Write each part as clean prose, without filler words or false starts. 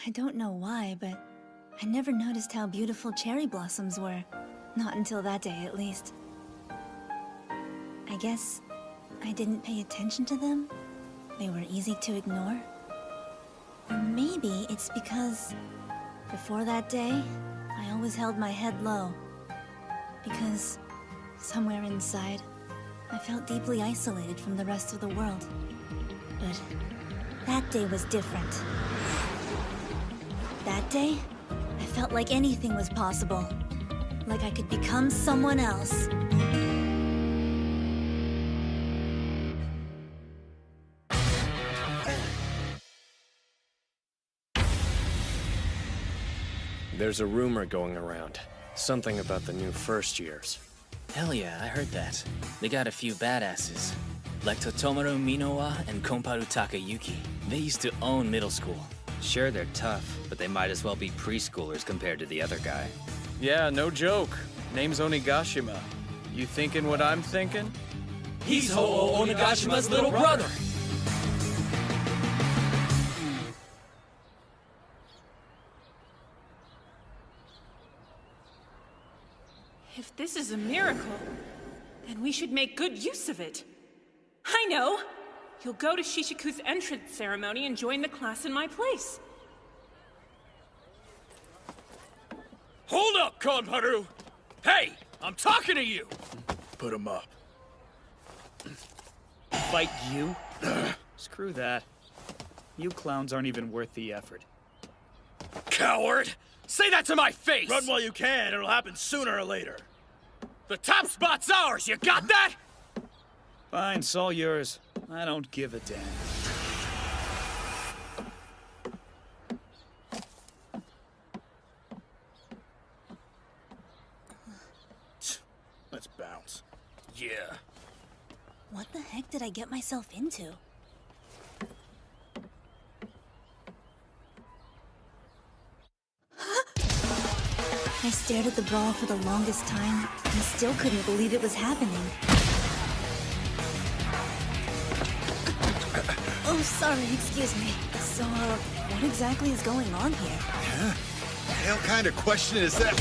I don't know why, but I never noticed how beautiful cherry blossoms were. Not until that day, at least. I guess I didn't pay attention to them. They were easy to ignore. Or maybe it's because before that day, I always held my head low. Because somewhere inside, I felt deeply isolated from the rest of the world. But that day was different. That day, I felt like anything was possible. Like I could become someone else. There's a rumor going around. Something about the new first years. Hell yeah, I heard that. They got a few badasses. Like Totomaru Minowa and Komparu Takayuki. They used to own middle school. Sure, they're tough, but they might as well be preschoolers compared to the other guy. Yeah, no joke. Name's Onigashima. You thinking what I'm thinking? He's Ho-Oh Onegashima's little brother! If this is a miracle, then we should make good use of it. I know! You'll go to Shishiku's entrance ceremony and join the class in my place. Hold up, Komparu! Hey, I'm talking to you! Put him up. Fight you? Screw that. You clowns aren't even worth the effort. Coward! Say that to my face! Run while you can, it'll happen sooner or later. The top spot's ours, you got that? Fine, it's all yours. I don't give a damn. Let's bounce. Yeah. What the heck did I get myself into? I stared at the ball for the longest time and still couldn't believe it was happening. Oh, sorry, excuse me. So, what exactly is going on here? The hell kind of question is that?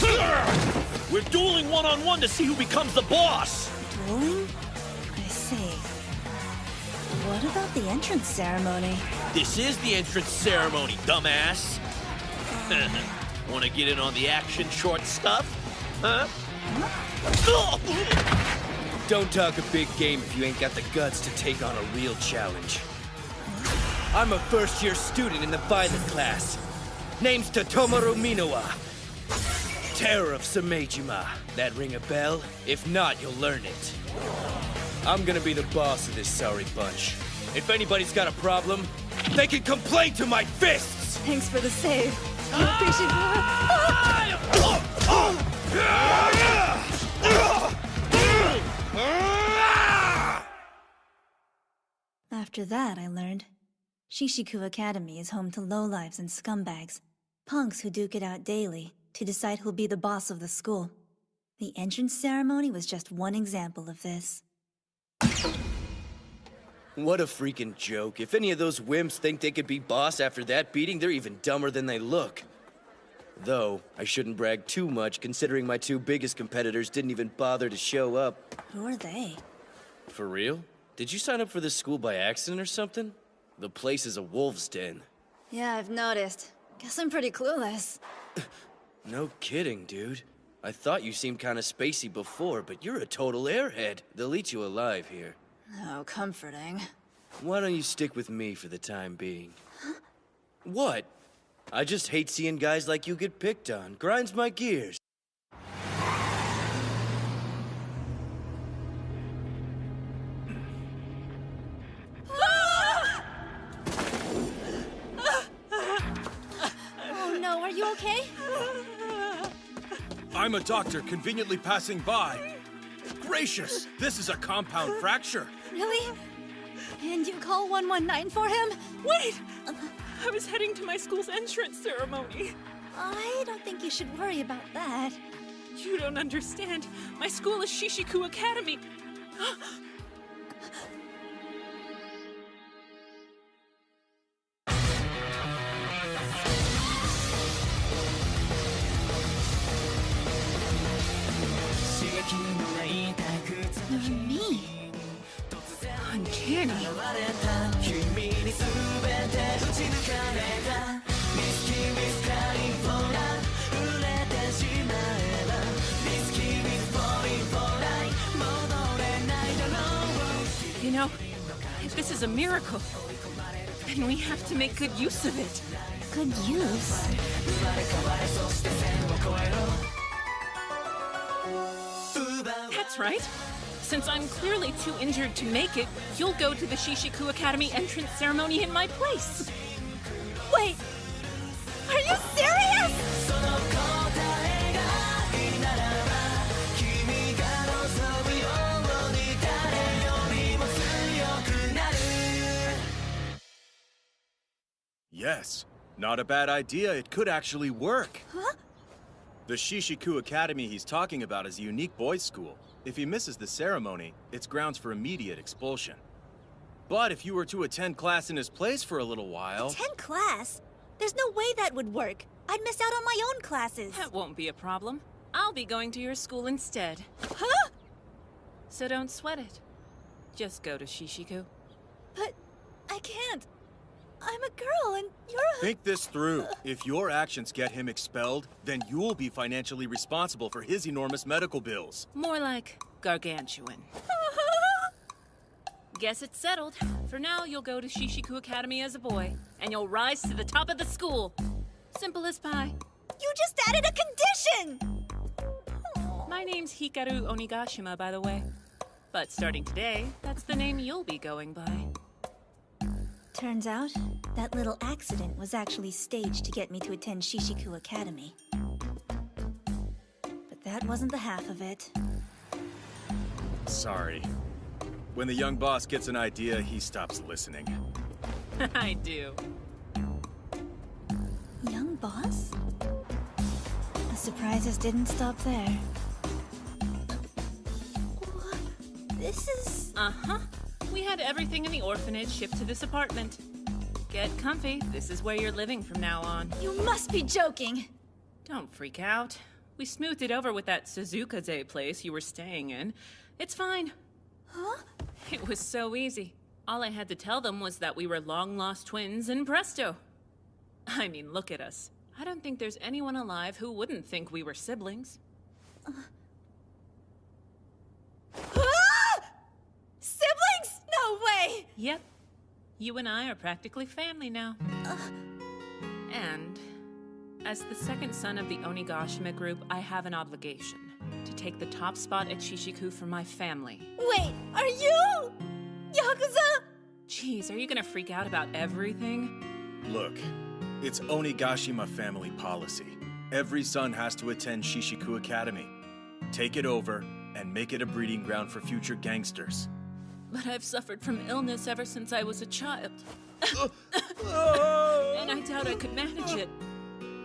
We're dueling one-on-one to see who becomes the boss! Dueling? I see. What about the entrance ceremony? This is the entrance ceremony, dumbass! Wanna get in on the action short stuff? Huh? Don't talk a big game if you ain't got the guts to take on a real challenge. I'm a first-year student in the Violet class. Name's Totomaru Minowa. Terror of Sameijima. That ring a bell? If not, you'll learn it. I'm gonna be the boss of this sorry bunch. If anybody's got a problem, they can complain to my fists! Thanks for the save. I appreciate After that, I learned Shishiku Academy is home to lowlives and scumbags, punks who duke it out daily to decide who'll be the boss of the school. The entrance ceremony was just one example of this. What a freaking joke. If any of those wimps think they could be boss after that beating, they're even dumber than they look. Though, I shouldn't brag too much considering my two biggest competitors didn't even bother to show up. Who are they? For real? Did you sign up for this school by accident or something? The place is a wolf's den. Yeah, I've noticed. Guess I'm pretty clueless. No kidding, dude. I thought you seemed kinda spacey before, but you're a total airhead. They'll eat you alive here. Oh, comforting. Why don't you stick with me for the time being? What? I just hate seeing guys like you get picked on. Grinds my gears. Oh no, are you okay? I'm a doctor conveniently passing by. Gracious, this is a compound fracture. Really? And you call 119 for him? Wait! I was heading to my school's entrance ceremony. I don't think you should worry about that. You don't understand. My school is Shishiku Academy. is a miracle, then we have to make good use of it. Good use. That's right. Since I'm clearly too injured to make it, you'll go to the Shishiku Academy entrance ceremony in my place. Wait! Are you serious? Yes, not a bad idea. It could actually work. Huh? The Shishiku Academy he's talking about is a unique boys' school. If he misses the ceremony, it's grounds for immediate expulsion. But if you were to attend class in his place for a little while... Attend class? There's no way that would work. I'd miss out on my own classes. That won't be a problem. I'll be going to your school instead. Huh? So don't sweat it. Just go to Shishiku. But I can't. I'm a girl and you're a... Think this through. If your actions get him expelled, then you'll be financially responsible for his enormous medical bills. More like gargantuan. Guess it's settled. For now, you'll go to Shishiku Academy as a boy, and you'll rise to the top of the school. Simple as pie. You just added a condition! My name's Hikaru Onigashima, by the way. But starting today, that's the name you'll be going by. Turns out, that little accident was actually staged to get me to attend Shishiku Academy. But that wasn't the half of it. Sorry. When the young boss gets an idea, he stops listening. I do. Young boss? The surprises didn't stop there. What? This is... Uh-huh. We had everything in the orphanage shipped to this apartment. Get comfy. This is where you're living from now on. You must be joking! Don't freak out. We smoothed it over with that Suzukaze place you were staying in. It's fine. Huh? It was so easy. All I had to tell them was that we were long-lost twins, and presto. I mean, look at us. I don't think there's anyone alive who wouldn't think we were siblings. Ah! Siblings? No way! Yep. You and I are practically family now. And as the second son of the Onigashima group, I have an obligation to take the top spot at Shishiku for my family. Wait, are you... Yakuza? Jeez, are you gonna freak out about everything? Look, it's Onigashima family policy. Every son has to attend Shishiku Academy. Take it over and make it a breeding ground for future gangsters. But I've suffered from illness ever since I was a child. And I doubt I could manage it.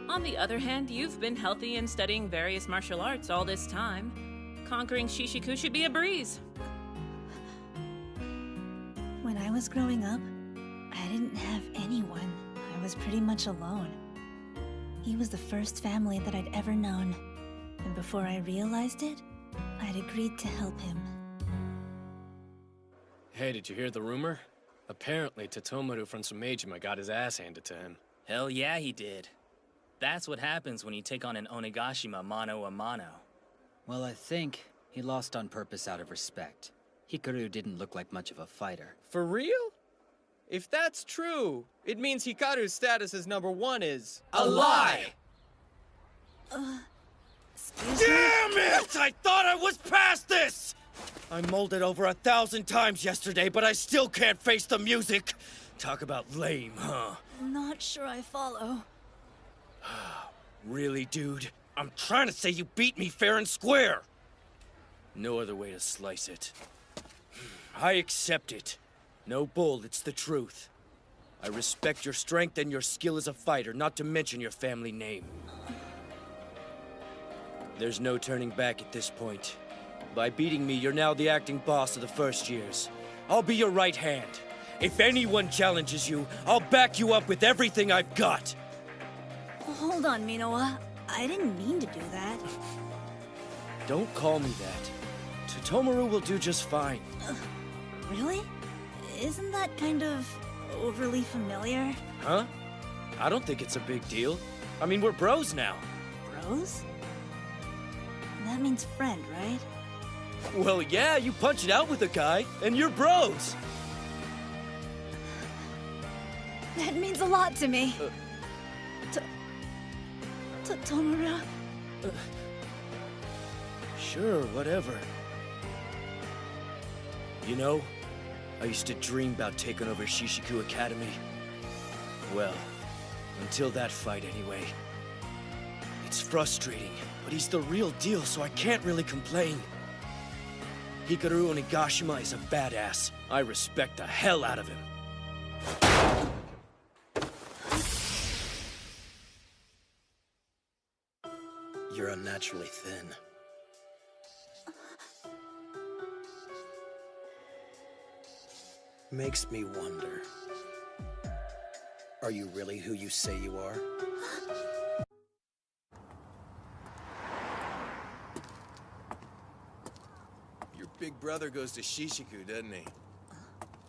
On the other hand, you've been healthy and studying various martial arts all this time. Conquering Shishiku should be a breeze. When I was growing up, I didn't have anyone. I was pretty much alone. He was the first family that I'd ever known. And before I realized it, I'd agreed to help him. Hey, did you hear the rumor? Apparently, Totomaru from Sumejima got his ass handed to him. Hell yeah, he did. That's what happens when you take on an Onigashima mano a mano. Well, I think he lost on purpose out of respect. Hikaru didn't look like much of a fighter. For real? If that's true, it means Hikaru's status as #1 is... A lie! Excuse me? Damn it! I thought I was past this! I molded over 1,000 times yesterday, but I still can't face the music. Talk about lame, huh? Not sure I follow. Really, dude? I'm trying to say you beat me fair and square. No other way to slice it. I accept it. No bull, it's the truth. I respect your strength and your skill as a fighter, not to mention your family name. There's no turning back at this point. By beating me, you're now the acting boss of the first years. I'll be your right hand. If anyone challenges you, I'll back you up with everything I've got. Hold on, Minowa. I didn't mean to do that. Don't call me that. Totomaru will do just fine. Really? Isn't that kind of overly familiar? Huh? I don't think it's a big deal. I mean, we're bros now. Bros? That means friend, right? Well, yeah, you punch it out with a guy, and you're bros. That means a lot to me. Tomoru. Sure, whatever. You know, I used to dream about taking over Shishiku Academy. Well, until that fight anyway. It's frustrating, but he's the real deal, so I can't really complain. Hikaru Onigashima is a badass. I respect the hell out of him. You're unnaturally thin. Makes me wonder. Are you really who you say you are? Your big brother goes to Shishiku, doesn't he?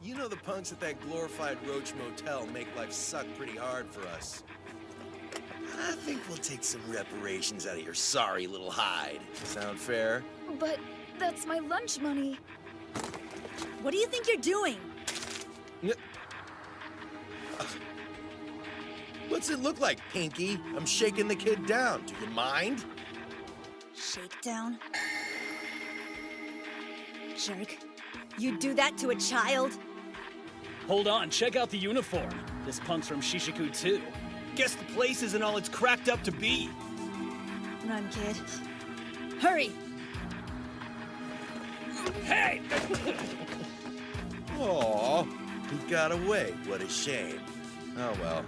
You know the punks at that glorified Roach Motel make life suck pretty hard for us. I think we'll take some reparations out of your sorry little hide. Sound fair? But that's my lunch money. What do you think you're doing? What's it look like, Pinky? I'm shaking the kid down. Do you mind? Shakedown? Jerk. You'd do that to a child? Hold on, check out the uniform. This punk's from Shishiku too. Guess the place isn't all it's cracked up to be. Run, kid. Hurry! Hey! Aw, he got away. What a shame. Oh well.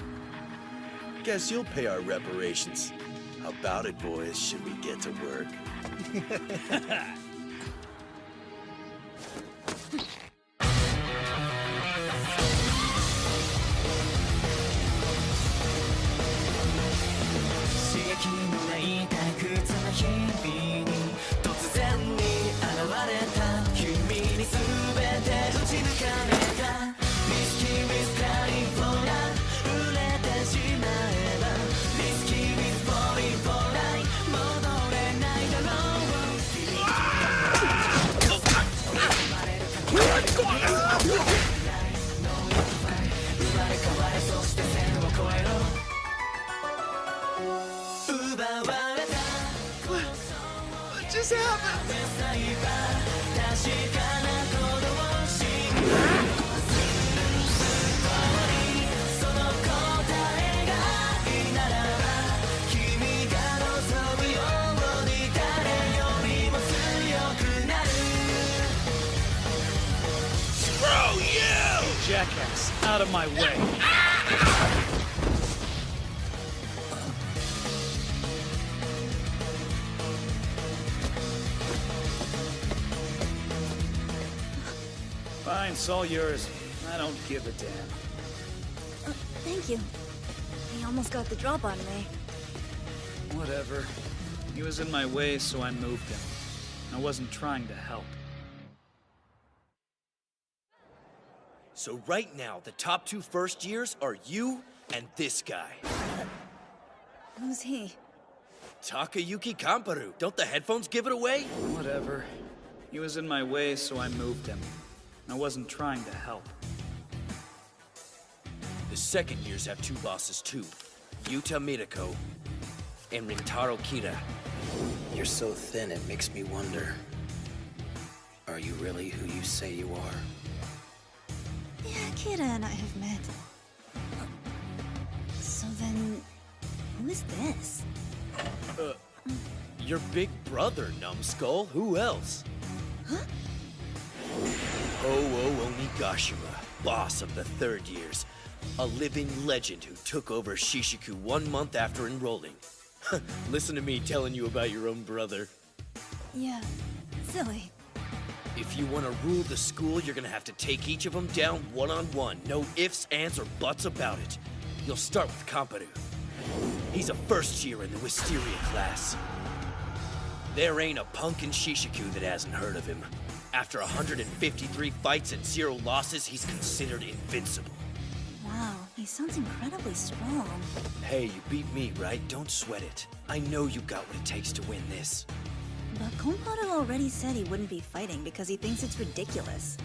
Guess you'll pay our reparations. How about it, boys? Should we get to work? What just happened? Screw you! Jackass, out of my way. Fine, it's all yours. I don't give a damn. Thank you. He almost got the drop on me. Whatever. He was in my way, so I moved him. I wasn't trying to help. So right now, the top 2 first years are you and this guy. Who's he? Takayuki Kamparu. Don't the headphones give it away? Whatever. He was in my way, so I moved him. I wasn't trying to help. The second years have 2 bosses too. Yuta Midako and Rintaro Kira. You're so thin, it makes me wonder. Are you really who you say you are? Yeah, Kira and I have met. So then, who is this? Your big brother, numbskull. Who else? Huh? Ho-Oh Onigashima, boss of the 3rd years. A living legend who took over Shishiku 1 month after enrolling. Listen to me telling you about your own brother. Yeah, silly. If you want to rule the school, you're gonna have to take each of them down one-on-one. No ifs, ands, or buts about it. You'll start with Kamparu. He's a first year in the Wisteria class. There ain't a punk in Shishiku that hasn't heard of him. After 153 fights and 0 losses, he's considered invincible. Wow, he sounds incredibly strong. Hey, you beat me, right? Don't sweat it. I know you got what it takes to win this. But Komparu already said he wouldn't be fighting because he thinks it's ridiculous.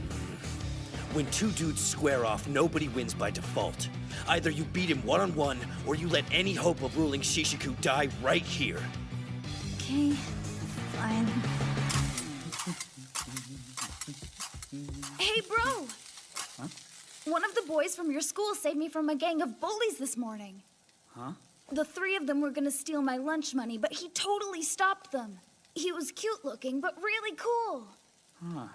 When two dudes square off, nobody wins by default. Either you beat him one-on-one, or you let any hope of ruling Shishiku die right here. Okay, fine. Hey, bro! Huh? One of the boys from your school saved me from a gang of bullies this morning. Huh? The three of them were gonna steal my lunch money, but he totally stopped them. He was cute looking, but really cool. Huh.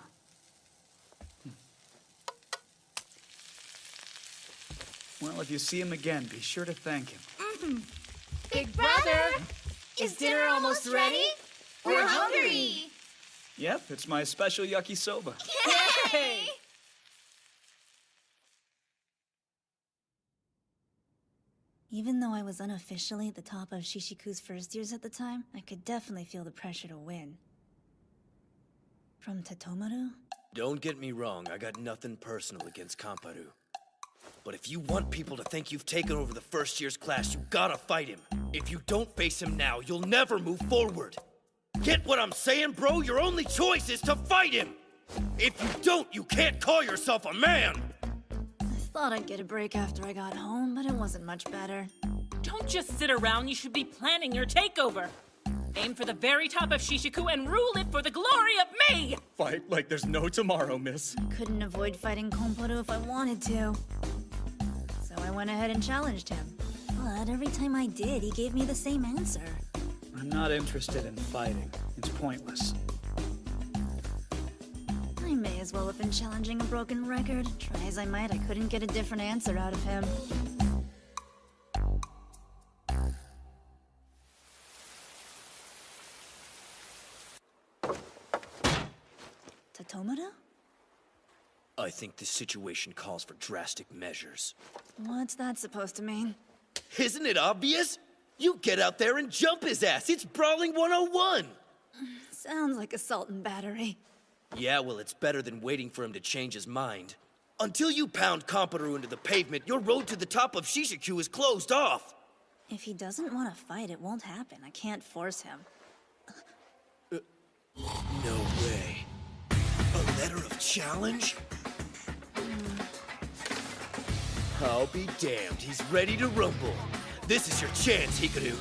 Well, if you see him again, be sure to thank him. Big brother! Is dinner almost ready? We're hungry! Yep, it's my special yakisoba. Yay! Even though I was unofficially at the top of Shishiku's first years at the time, I could definitely feel the pressure to win. From Tatomaru? Don't get me wrong, I got nothing personal against Komparu. But if you want people to think you've taken over the first year's class, you gotta fight him. If you don't face him now, you'll never move forward. Get what I'm saying, bro? Your only choice is to fight him! If you don't, you can't call yourself a man! I thought I'd get a break after I got home, but it wasn't much better. Don't just sit around, you should be planning your takeover. Aim for the very top of Shishiku and rule it for the glory of me! Fight like there's no tomorrow, miss. Couldn't avoid fighting Komparu if I wanted to. So I went ahead and challenged him. But every time I did, he gave me the same answer. I'm not interested in fighting. It's pointless. I may as well have been challenging a broken record. Try as I might, I couldn't get a different answer out of him. Tatomaru? I think this situation calls for drastic measures. What's that supposed to mean? Isn't it obvious? You get out there and jump his ass! It's Brawling 101! Sounds like assault and battery. Yeah, well, it's better than waiting for him to change his mind. Until you pound Komparu into the pavement, your road to the top of Shishiku is closed off! If he doesn't want to fight, it won't happen. I can't force him. No way. A letter of challenge? I'll be damned, he's ready to rumble. This is your chance, Hikaru.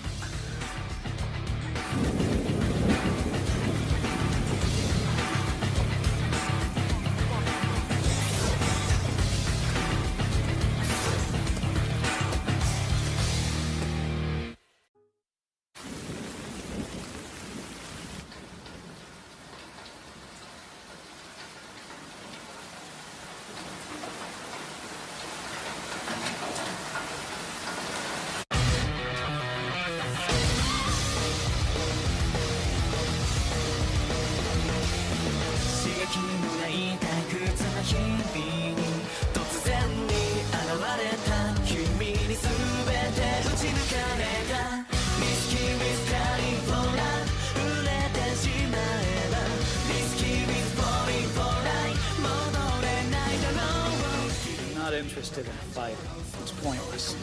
Interested in fighting. It's pointless.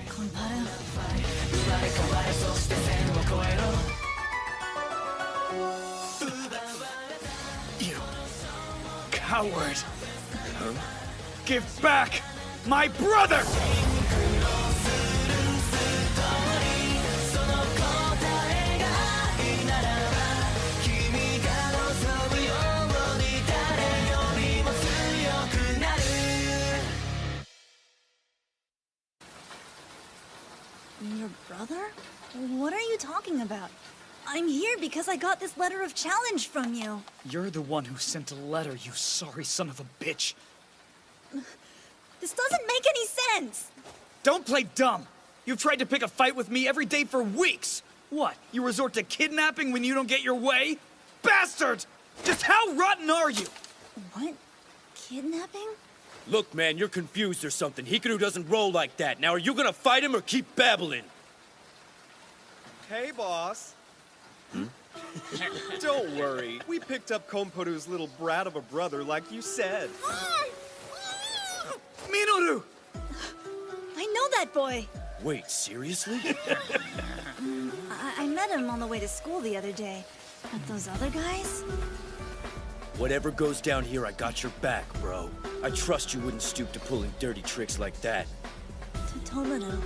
Komparu? You coward! Huh? Give back my brother! Your brother? What are you talking about? I'm here because I got this letter of challenge from you. You're the one who sent a letter, you sorry son of a bitch. This doesn't make any sense! Don't play dumb! You've tried to pick a fight with me every day for weeks! What, you resort to kidnapping when you don't get your way? Bastard! Just how rotten are you? What? Kidnapping? Look, man, you're confused or something. Hikaru doesn't roll like that. Now, are you gonna fight him or keep babbling? Hey, boss. Don't worry. We picked up Komparu's little brat of a brother like you said. Minoru! I know that boy! Wait, seriously? I met him on the way to school the other day. But those other guys? Whatever goes down here, I got your back, bro. I trust you wouldn't stoop to pulling dirty tricks like that. Tomoru.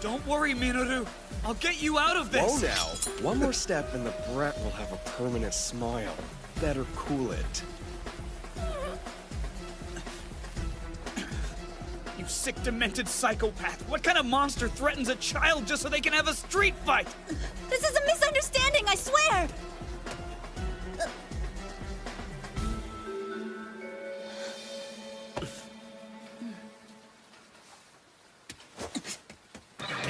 Don't worry, Minoru. I'll get you out of this. Whoa now. One more step and the brat will have a permanent smile. Better cool it. You sick, demented psychopath. What kind of monster threatens a child just so they can have a street fight? This is a misunderstanding, I swear!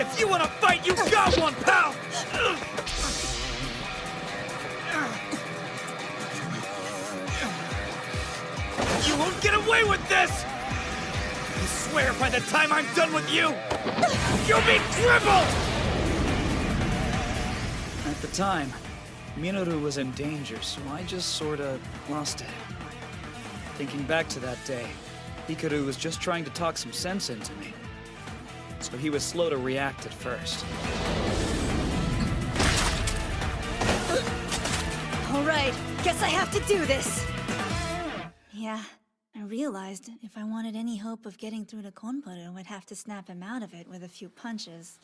If you want to fight, you got one, pal! You won't get away with this! I swear by the time I'm done with you, you'll be crippled! At the time, Minoru was in danger, so I just sorta lost it. Thinking back to that day, Hikaru was just trying to talk some sense into me. So he was slow to react at first. All right, guess I have to do this. Yeah, I realized if I wanted any hope of getting through to Konporo, I'd have to snap him out of it with a few punches.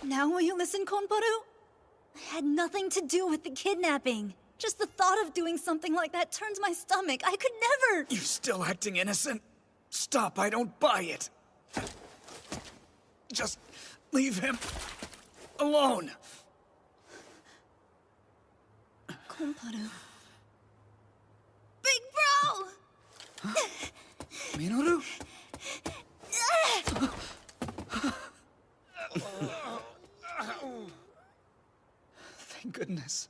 Now will you listen, Konporo? I had nothing to do with the kidnapping. Just the thought of doing something like that turns my stomach. I could never! You still acting innocent? Stop, I don't buy it. Just leave him alone. Konporo. Big bro! Minoru? Thank goodness.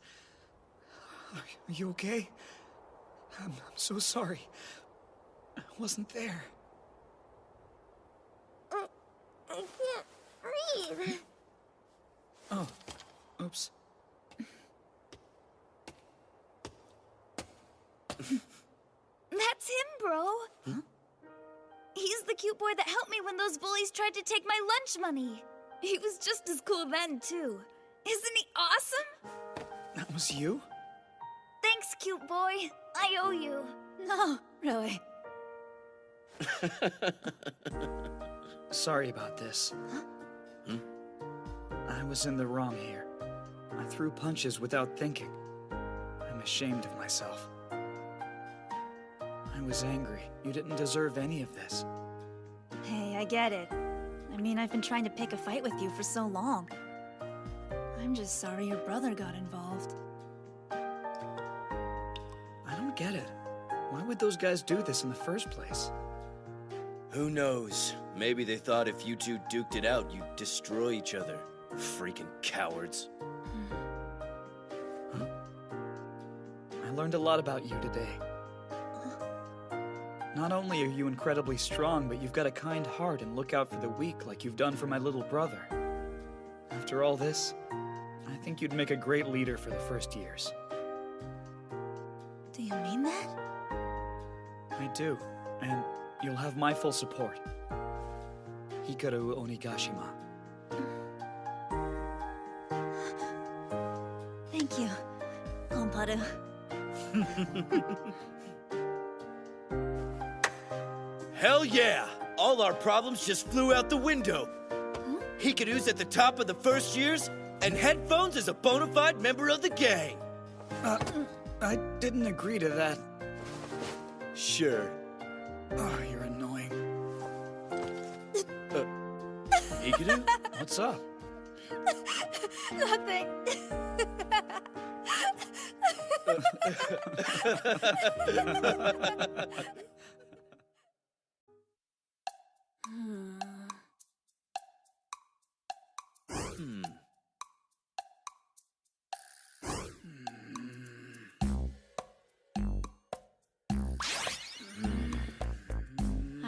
Are you okay? I'm so sorry. I wasn't there. I can't breathe. Oh, oops. That's him, bro. Huh? He's the cute boy that helped me when those bullies tried to take my lunch money. He was just as cool then, too. Isn't he awesome? That was you? Thanks, cute boy. I owe you. No, really. Sorry about this. Huh? I was in the wrong here. I threw punches without thinking. I'm ashamed of myself. I was angry. You didn't deserve any of this. Hey, I get it. I mean, I've been trying to pick a fight with you for so long. I'm just sorry your brother got involved. I don't get it. Why would those guys do this in the first place? Who knows? Maybe they thought if you two duked it out, you'd destroy each other. Freaking cowards. Huh? I learned a lot about you today. Not only are you incredibly strong, but you've got a kind heart and look out for the weak like you've done for my little brother. After all this, I think you'd make a great leader for the first years. Do you mean that? I do, and you'll have my full support. Hikaru Onigashima. Thank you, Konporo. Hell yeah! All our problems just flew out the window. Hikaru's at the top of the first years, and Headphones is a bona fide member of the gang. I didn't agree to that. Sure. Oh, you're annoying. Hikaru? What's up? Nothing.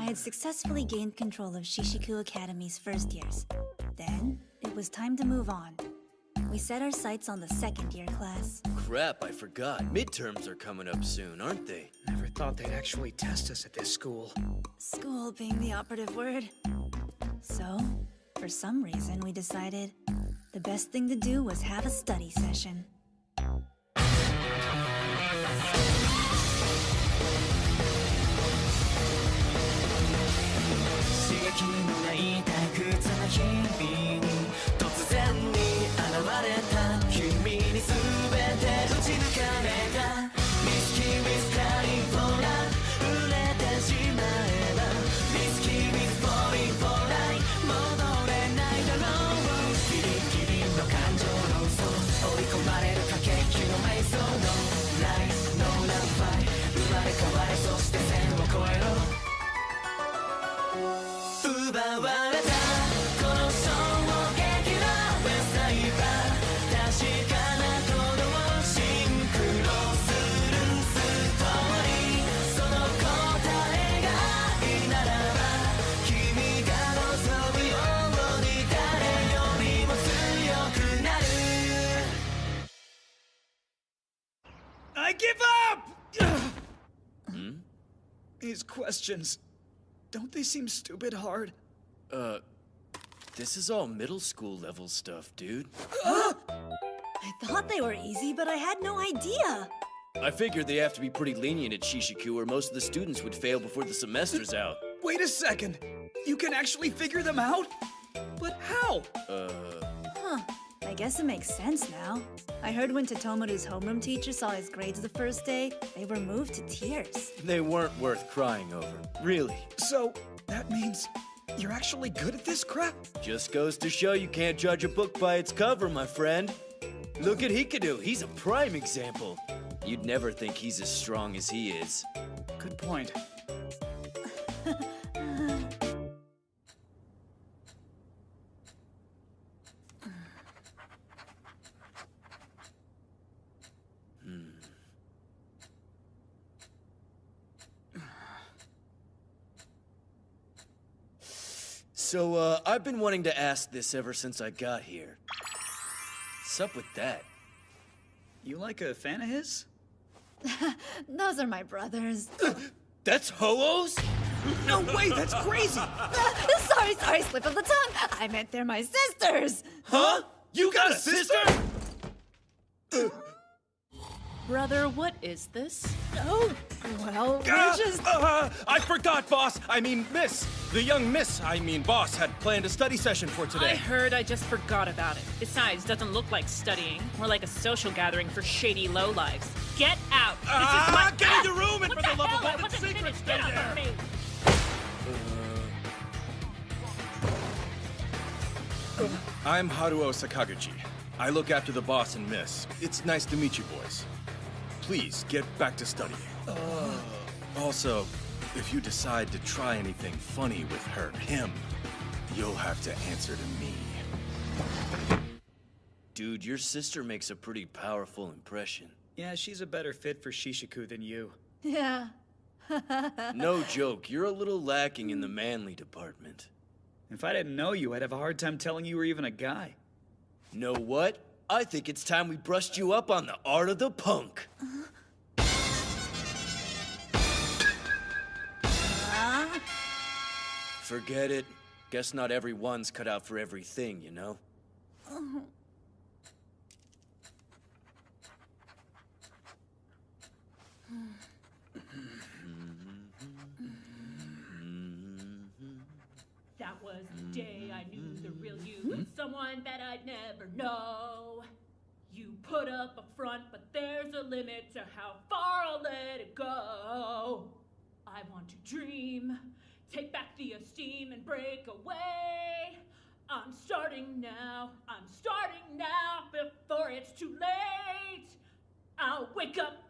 had successfully gained control of Shishiku Academy's first years. Then, it was time to move on. We set our sights on the second year class. Crap, I forgot. Midterms are coming up soon, aren't they? Never thought they'd actually test us at this school. School being the operative word. So, for some reason, we decided the best thing to do was have a study session. I give up! These questions, don't they seem stupid hard? This is all middle school level stuff, dude. I thought they were easy, but I had no idea. I figured they have to be pretty lenient at Shishiku or most of the students would fail before the semester's out. Wait a second. You can actually figure them out? But how? I guess it makes sense now. I heard when Totomaru's homeroom teacher saw his grades the first day, they were moved to tears. They weren't worth crying over. Really. So, that means you're actually good at this crap? Just goes to show you can't judge a book by its cover, my friend. Look at Hikaru, he's a prime example. You'd never think he's as strong as he is. Good point. So, I've been wanting to ask this ever since I got here. What's up with that? You like a fan of his? Those are my brothers. That's Ho-Ohs? No way, that's crazy! Sorry, slip of the tongue. I meant they're my sisters. Huh? You got a sister? Brother, what is this? Oh, well, we're just... I forgot, boss. I mean, miss. The young boss had planned a study session for I today. heard, I just forgot about it. Besides, doesn't look like studying. More like a social gathering for shady lowlives. Get out! This is my... Get in your room and What for the love hell? of I all that's wasn't secret, finished. stay Get off there. of me! I'm Haruo Sakaguchi. I look after the boss and miss. It's nice to meet you boys. Please get back to studying. Also, if you decide to try anything funny with him, you'll have to answer to me. Dude, your sister makes a pretty powerful impression. Yeah, she's a better fit for Shishiku than you. Yeah. No joke, you're a little lacking in the manly department. If I didn't know you, I'd have a hard time telling you were even a guy. Know what? I think it's time we brushed you up on the art of the punk. Forget it. Guess not everyone's cut out for everything, you know? That was the day I knew the real you was someone that I'd never know. You put up a front, but there's a limit to how far I'll let it go. I want to dream, take back the esteem and break away. I'm starting now before it's too late. I'll wake up.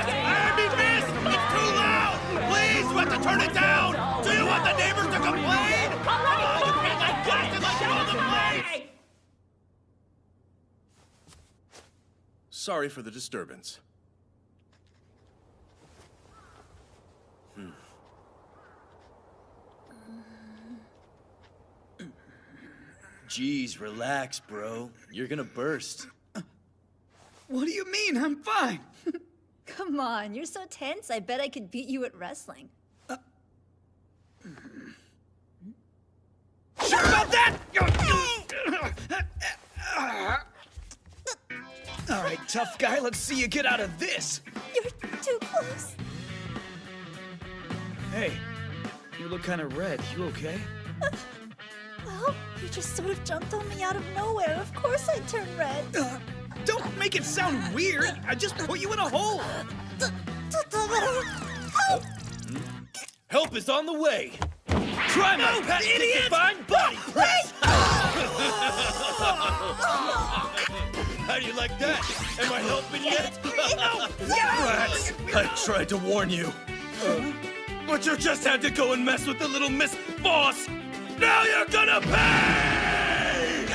Abby, miss! It's too loud! Please, you have to turn it down! Do you want the neighbors to complain? Oh, you can't get blasted like you're on the place! Sorry for the disturbance. Jeez, relax, bro. You're gonna burst. What do you mean? I'm fine. Come on, you're so tense, I bet I could beat you at wrestling. Sure about that? All right, tough guy, let's see you get out of this. You're too close. Hey, you look kind of red. You okay? Well, you just sort of jumped on me out of nowhere. Of course I turn red. Don't make it sound weird. I just put you in a hole. Help is on the way. Try my patented idiot! divine body press. How do you like that? Am I helping yet? Rex, I tried to warn you. But you just had to go and mess with the little Miss Boss. Now you're gonna pay!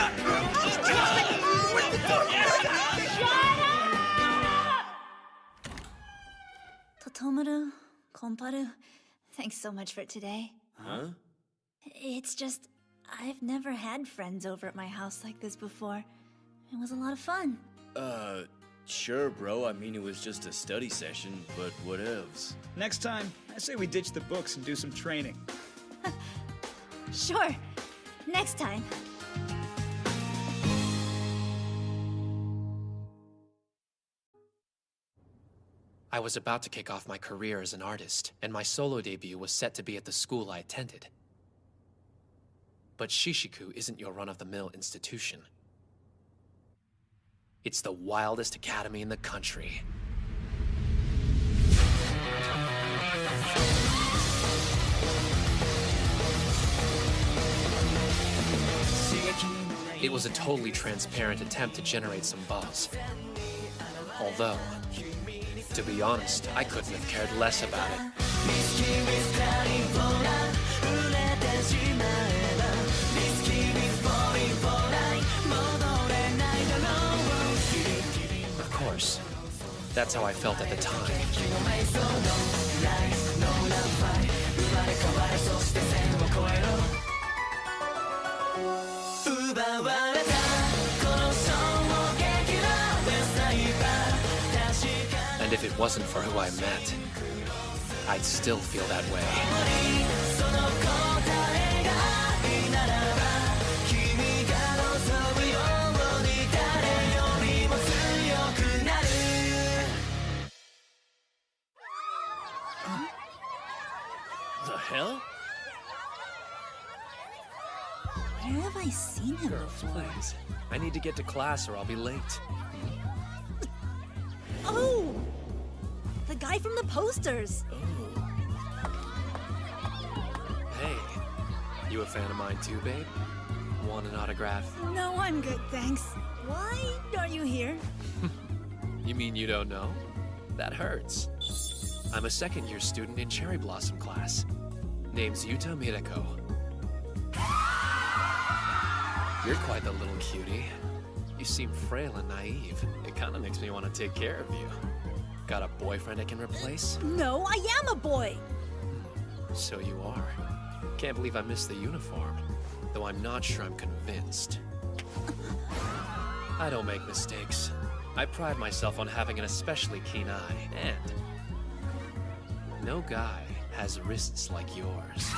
Totomaru, Komparu, thanks so much for today. Huh? It's just, I've never had friends over at my house like this before. It was a lot of fun. Sure, bro. I mean, it was just a study session, but whatevs. Next time, I say we ditch the books and do some training. Sure, next time. I was about to kick off my career as an artist, and my solo debut was set to be at the school I attended. But Shishiku isn't your run-of-the-mill institution. It's the wildest academy in the country. It was a totally transparent attempt to generate some buzz. Although, to be honest, I couldn't have cared less about it. Of course, that's how I felt at the time. And if it wasn't for who I met, I'd still feel that way. The hell? Where have I seen him before? Please. I need to get to class or I'll be late. Oh! The guy from the posters! Hey, you a fan of mine too, babe? Want an autograph? No, I'm good, thanks. Why are you here? You mean you don't know? That hurts. I'm a second-year student in Cherry Blossom class. Name's Yuta Mireko. You're quite the little cutie. You seem frail and naive. It kind of makes me want to take care of you. Got a boyfriend I can replace? No, I am a boy! So you are. Can't believe I missed the uniform. Though I'm not sure I'm convinced. I don't make mistakes. I pride myself on having an especially keen eye, and no guy has wrists like yours.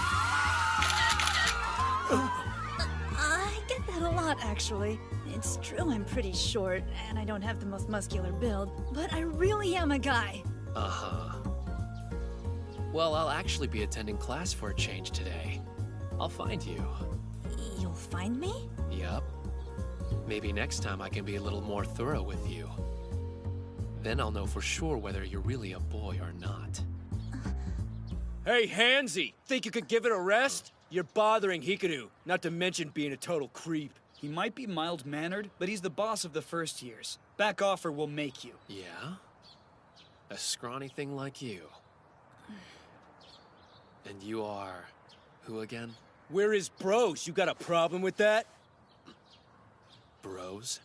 I get that a lot, actually. It's true I'm pretty short, and I don't have the most muscular build, but I really am a guy. Uh-huh. Well, I'll actually be attending class for a change today. I'll find you. You'll find me? Yup. Maybe next time I can be a little more thorough with you. Then I'll know for sure whether you're really a boy or not. Hey, Handsy! Think you could give it a rest? You're bothering Hikaru, not to mention being a total creep. He might be mild-mannered, but he's the boss of the first years. Back off or we'll make you. Yeah? A scrawny thing like you. And you are... who again? We're his bros. You got a problem with that? Bros?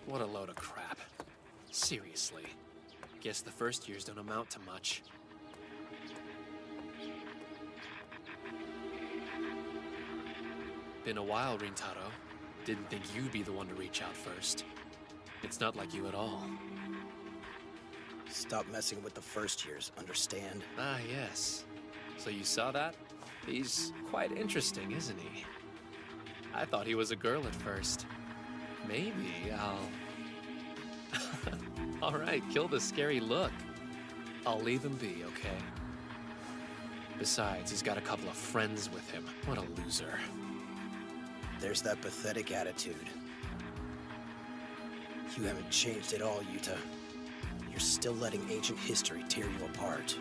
What a load of crap. Seriously. Guess the first years don't amount to much. Been a while, Rintaro. Didn't think you'd be the one to reach out first. It's not like you at all. Stop messing with the first years, understand? Ah, yes. So you saw that? He's quite interesting, isn't he? I thought he was a girl at first. Maybe I'll... All right, kill the scary look. I'll leave him be, okay? Besides, he's got a couple of friends with him. What a loser. There's that pathetic attitude. You haven't changed at all, Yuta. You're still letting ancient history tear you apart.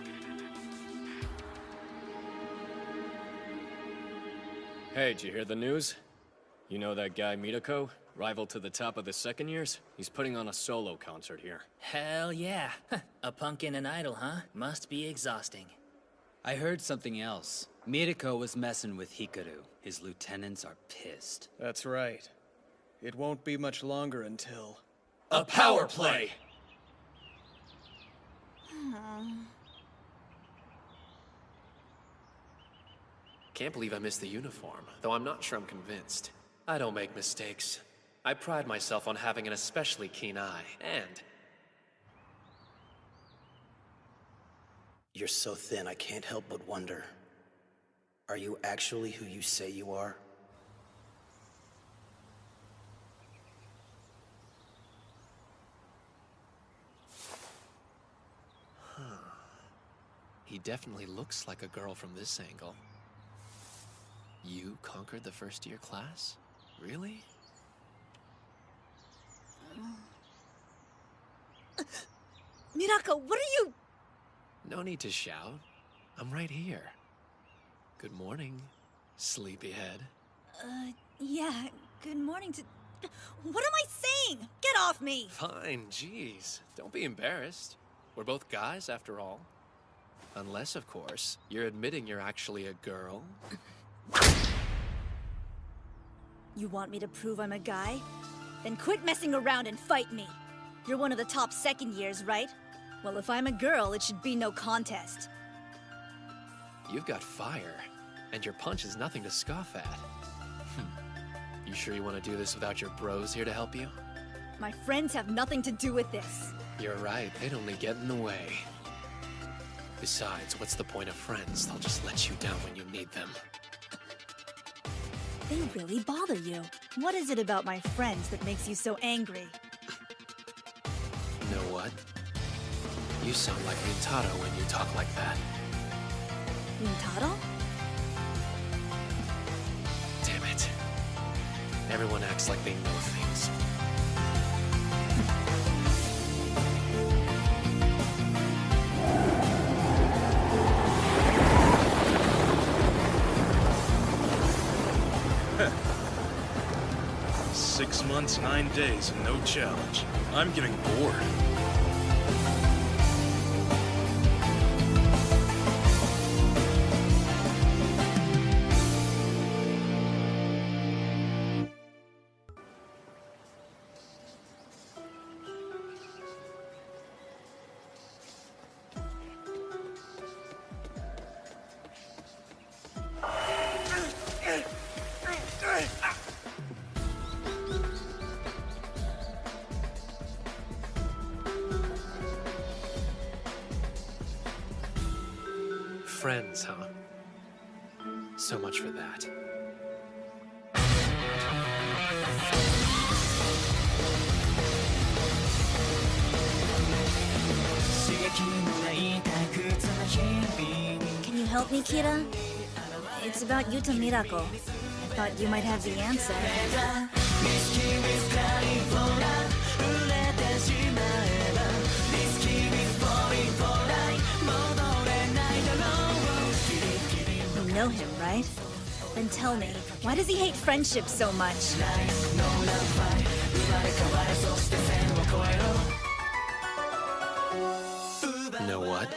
Hey, did you hear the news? You know that guy Mitoko? Rival to the top of the second years? He's putting on a solo concert here. Hell yeah. A punk and an idol, huh? Must be exhausting. I heard something else. Miriko was messing with Hikaru. His lieutenants are pissed. That's right. It won't be much longer until... A power play! Can't believe I missed the uniform, though I'm not sure I'm convinced. I don't make mistakes. I pride myself on having an especially keen eye, and... You're so thin, I can't help but wonder. Are you actually who you say you are? He definitely looks like a girl from this angle. You conquered the first-year class? Really? Mirako, what are you... No need to shout. I'm right here. Good morning, sleepyhead. Yeah, good morning to... What am I saying? Get off me! Fine, jeez. Don't be embarrassed. We're both guys, after all. Unless, of course, you're admitting you're actually a girl. You want me to prove I'm a guy? Then quit messing around and fight me. You're one of the top second years, right? Well, if I'm a girl, it should be no contest. You've got fire, and your punch is nothing to scoff at. You sure you want to do this without your bros here to help you? My friends have nothing to do with this. You're right, they'd only get in the way. Besides, what's the point of friends? They'll just let you down when you need them. They really bother you. What is it about my friends that makes you so angry? You know what? You sound like Rintaro when you talk like that. Rintaro? Damn it. Everyone acts like they know things. Six months, 9 days, and no challenge. I'm getting bored. Friends, huh? So much for that. Can you help me, Kira? It's about Yuta Mirako. I thought you might have the answer. You know him, right? Then tell me, why does he hate friendship so much? Know what?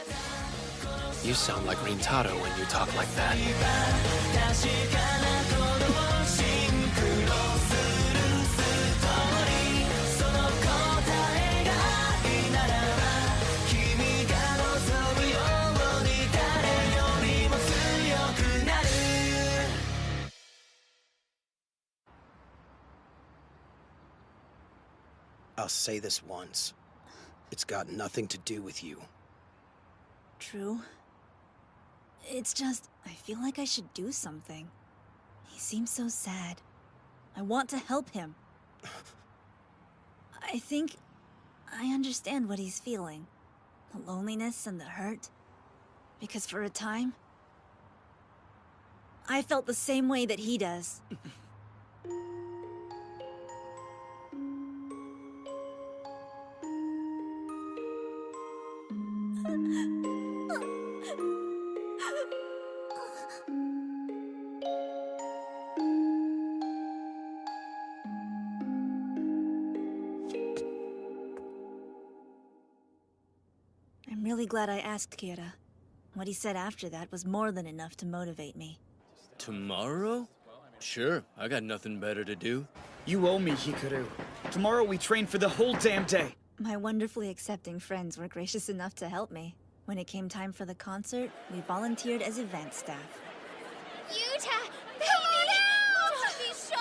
You sound like Rintaro when you talk like that. I'll say this once. It's got nothing to do with you. True. It's just, I feel like I should do something. He seems so sad. I want to help him. I think I understand what he's feeling. The loneliness and the hurt. Because for a time, I felt the same way that he does. I'm really glad I asked Kira. What he said after that was more than enough to motivate me. Tomorrow? Sure, I got nothing better to do. You owe me, Hikaru. Tomorrow we train for the whole damn day. My wonderfully accepting friends were gracious enough to help me. When it came time for the concert, we volunteered as event staff. Yuta! Come on out! Don't be shy!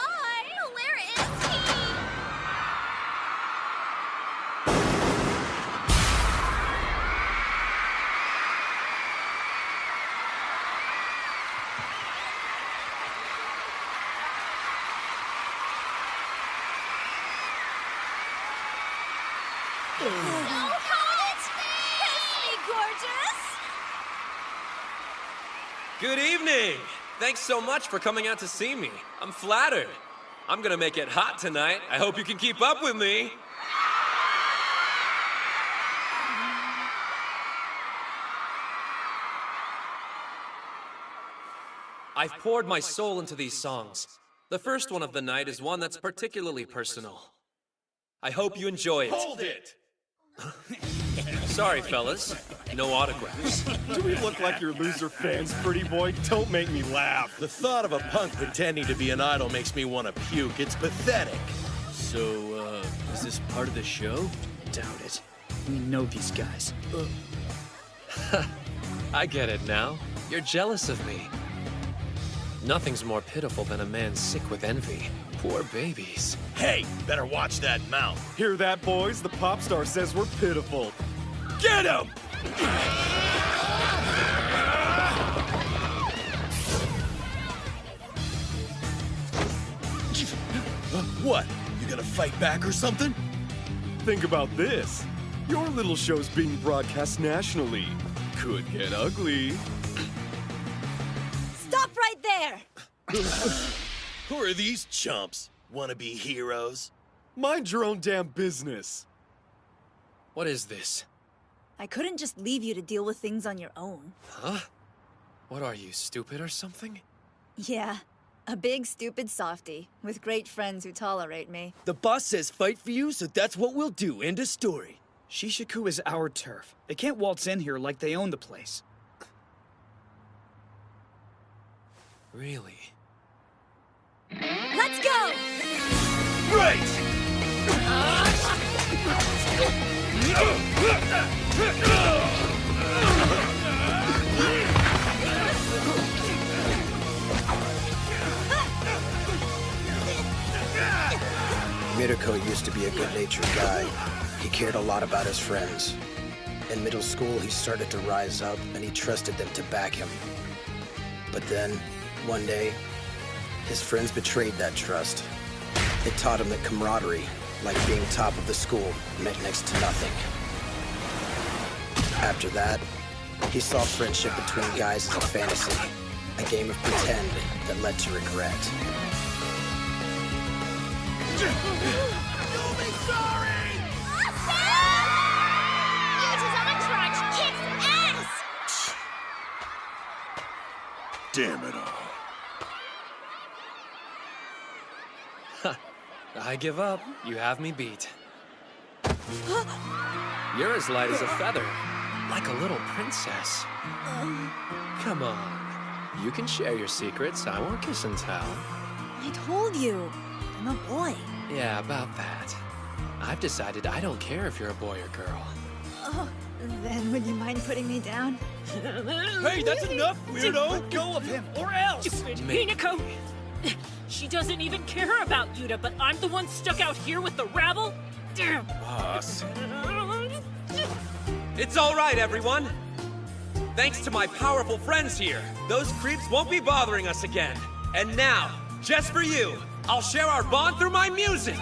Where is he? Don't hold it! Kiss me, gorgeous! Good evening! Thanks so much for coming out to see me. I'm flattered. I'm gonna make it hot tonight. I hope you can keep up with me. I've poured my soul into these songs. The first one of the night is one that's particularly personal. I hope you enjoy it. Hold it! Sorry, fellas. No autographs. Do we look like your loser fans, pretty boy? Don't make me laugh. The thought of a punk pretending to be an idol makes me want to puke. It's pathetic. So, is this part of the show? Doubt it. We know these guys. I get it now. You're jealous of me. Nothing's more pitiful than a man sick with envy. Poor babies. Hey, better watch that mouth. Hear that, boys? The pop star says we're pitiful. Get him! What? You gonna fight back or something? Think about this. Your little show's being broadcast nationally. Could get ugly. Stop right there! Who are these chumps? Wanna be heroes? Mind your own damn business. What is this? I couldn't just leave you to deal with things on your own. Huh? What are you, stupid or something? Yeah, a big stupid softie, with great friends who tolerate me. The boss says fight for you, so that's what we'll do. End of story. Shishiku is our turf. They can't waltz in here like they own the place. Really? Let's go! Right! Midako used to be a good-natured guy. He cared a lot about his friends. In middle school, he started to rise up, and he trusted them to back him. But then, one day, his friends betrayed that trust. It taught him that camaraderie, like being top of the school, meant next to nothing. After that, he saw friendship between guys as a fantasy, a game of pretend that led to regret. You'll be sorry! Yuta's on a crutch! Kicks ass! Damn it all. I give up. You have me beat. You're as light as a feather, like a little princess. Come on. You can share your secrets. I won't kiss and tell. I told you, I'm a boy. Yeah, about that. I've decided I don't care if you're a boy or girl. Oh, then would you mind putting me down? Hey, that's enough, weirdo! Let go of him, or else! Hinako! She doesn't even care about Yuta, but I'm the one stuck out here with the rabble? Boss. It's all right, everyone. Thanks to my powerful friends here, those creeps won't be bothering us again. And now, just for you, I'll share our bond through my music.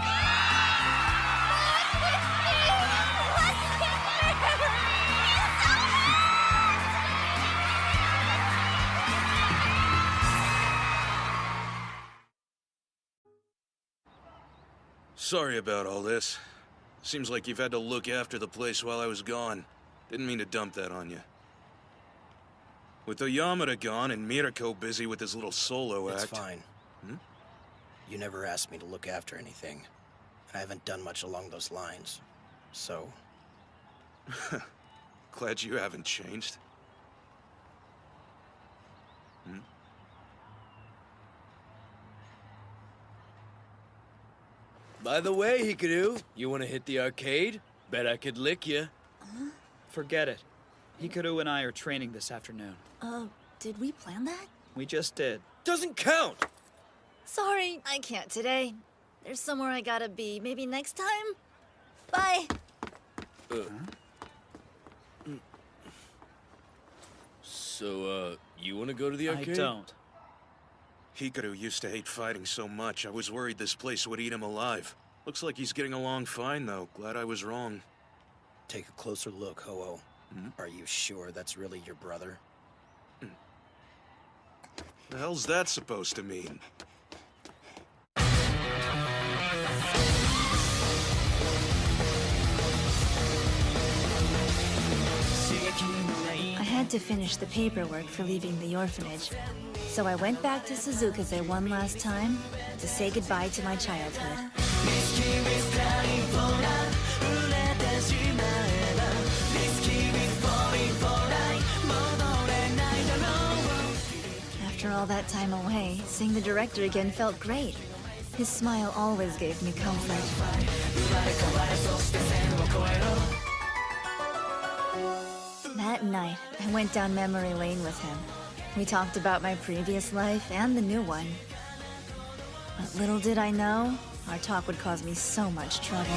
Sorry about all this. Seems like you've had to look after the place while I was gone. Didn't mean to dump that on you. With Oyamada gone and Mirako busy with his little solo act... It's fine. You never asked me to look after anything. And I haven't done much along those lines. So... Glad you haven't changed. By the way, Hikaru, you want to hit the arcade? Bet I could lick you. Forget it. Hikaru and I are training this afternoon. Did we plan that? We just did. Doesn't count! Sorry, I can't today. There's somewhere I gotta be. Maybe next time? Bye! So, you want to go to the arcade? I don't. Hikaru used to hate fighting so much, I was worried this place would eat him alive. Looks like he's getting along fine, though. Glad I was wrong. Take a closer look, Ho-Oh. Are you sure that's really your brother? The hell's that supposed to mean? I had to finish the paperwork for leaving the orphanage, so I went back to Suzukaze one last time to say goodbye to my childhood. After all that time away, seeing the director again felt great. His smile always gave me comfort. That night, I went down memory lane with him. We talked about my previous life and the new one. But little did I know, our talk would cause me so much trouble.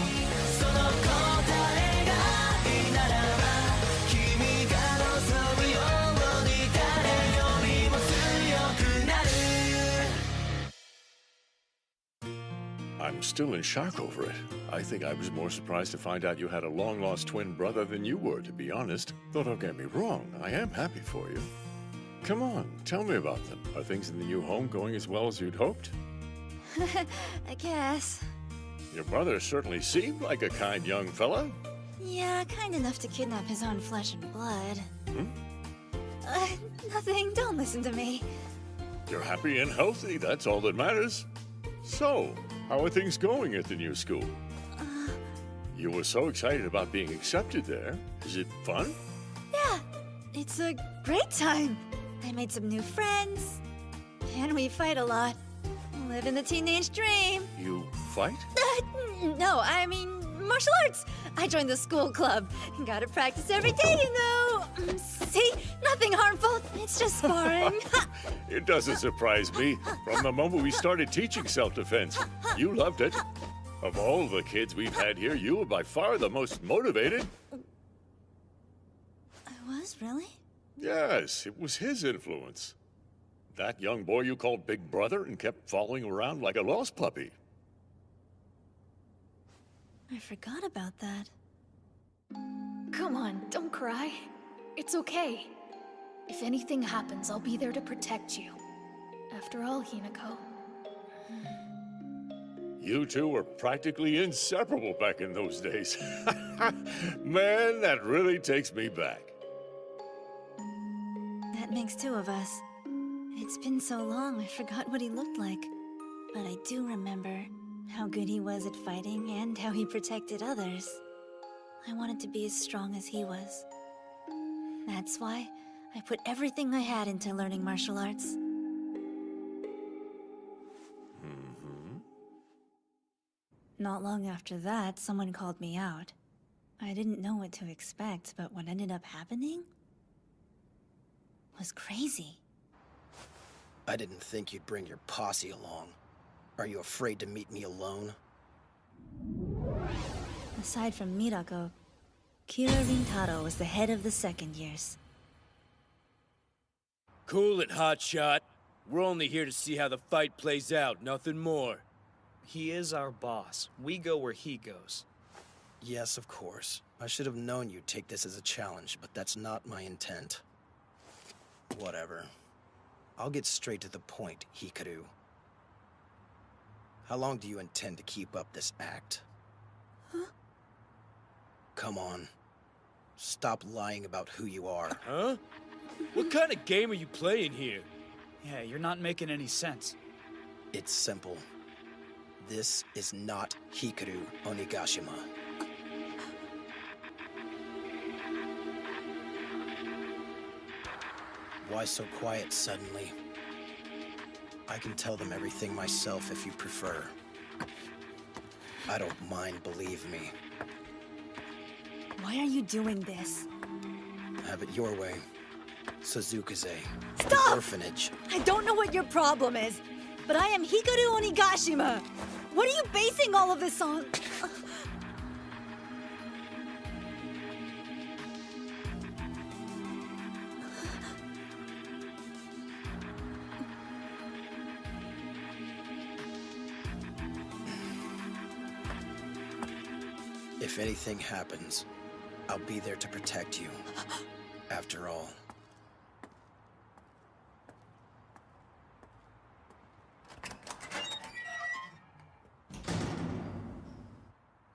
I'm still in shock over it. I think I was more surprised to find out you had a long-lost twin brother than you were, to be honest. Though don't get me wrong, I am happy for you. Come on, tell me about them. Are things in the new home going as well as you'd hoped? I guess. Your brother certainly seemed like a kind young fella. Yeah, kind enough to kidnap his own flesh and blood. Nothing, don't listen to me. You're happy and healthy, that's all that matters. So, how are things going at the new school? You were so excited about being accepted there. Is it fun? Yeah, it's a great time. I made some new friends, and we fight a lot. Living the teenage dream. You fight? No, I mean martial arts. I joined the school club. Gotta practice every day, you know. See? Nothing harmful. It's just sparring. It doesn't surprise me. From the moment we started teaching self-defense, you loved it. Of all the kids we've had here, you were by far the most motivated. I was, really? Yes, it was his influence. That young boy you called Big Brother and kept following around like a lost puppy. I forgot about that. Come on, don't cry. It's okay. If anything happens, I'll be there to protect you. After all, Hinako. You two were practically inseparable back in those days. Man, that really takes me back. That makes two of us. It's been so long, I forgot what he looked like. But I do remember how good he was at fighting and how he protected others. I wanted to be as strong as he was. That's why I put everything I had into learning martial arts. Not long after that, someone called me out. I didn't know what to expect, but what ended up happening was crazy. I didn't think you'd bring your posse along. Are you afraid to meet me alone? Aside from Mirako, Kira Rintaro was the head of the second years. Cool it, hotshot. We're only here to see how the fight plays out, nothing more. He is our boss. We go where he goes. Yes, of course. I should have known you'd take this as a challenge, but that's not my intent. Whatever. I'll get straight to the point, Hikaru. How long do you intend to keep up this act? Huh? Come on. Stop lying about who you are. Huh? What kind of game are you playing here? Yeah, you're not making any sense. It's simple. This is not Hikaru Onigashima. Why so quiet suddenly? I can tell them everything myself if you prefer. I don't mind, believe me. Why are you doing this? Have it your way. Suzukaze. Stop! Orphanage. I don't know what your problem is, but I am Hikaru Onigashima. What are you basing all of this on? If anything happens, I'll be there to protect you. After all.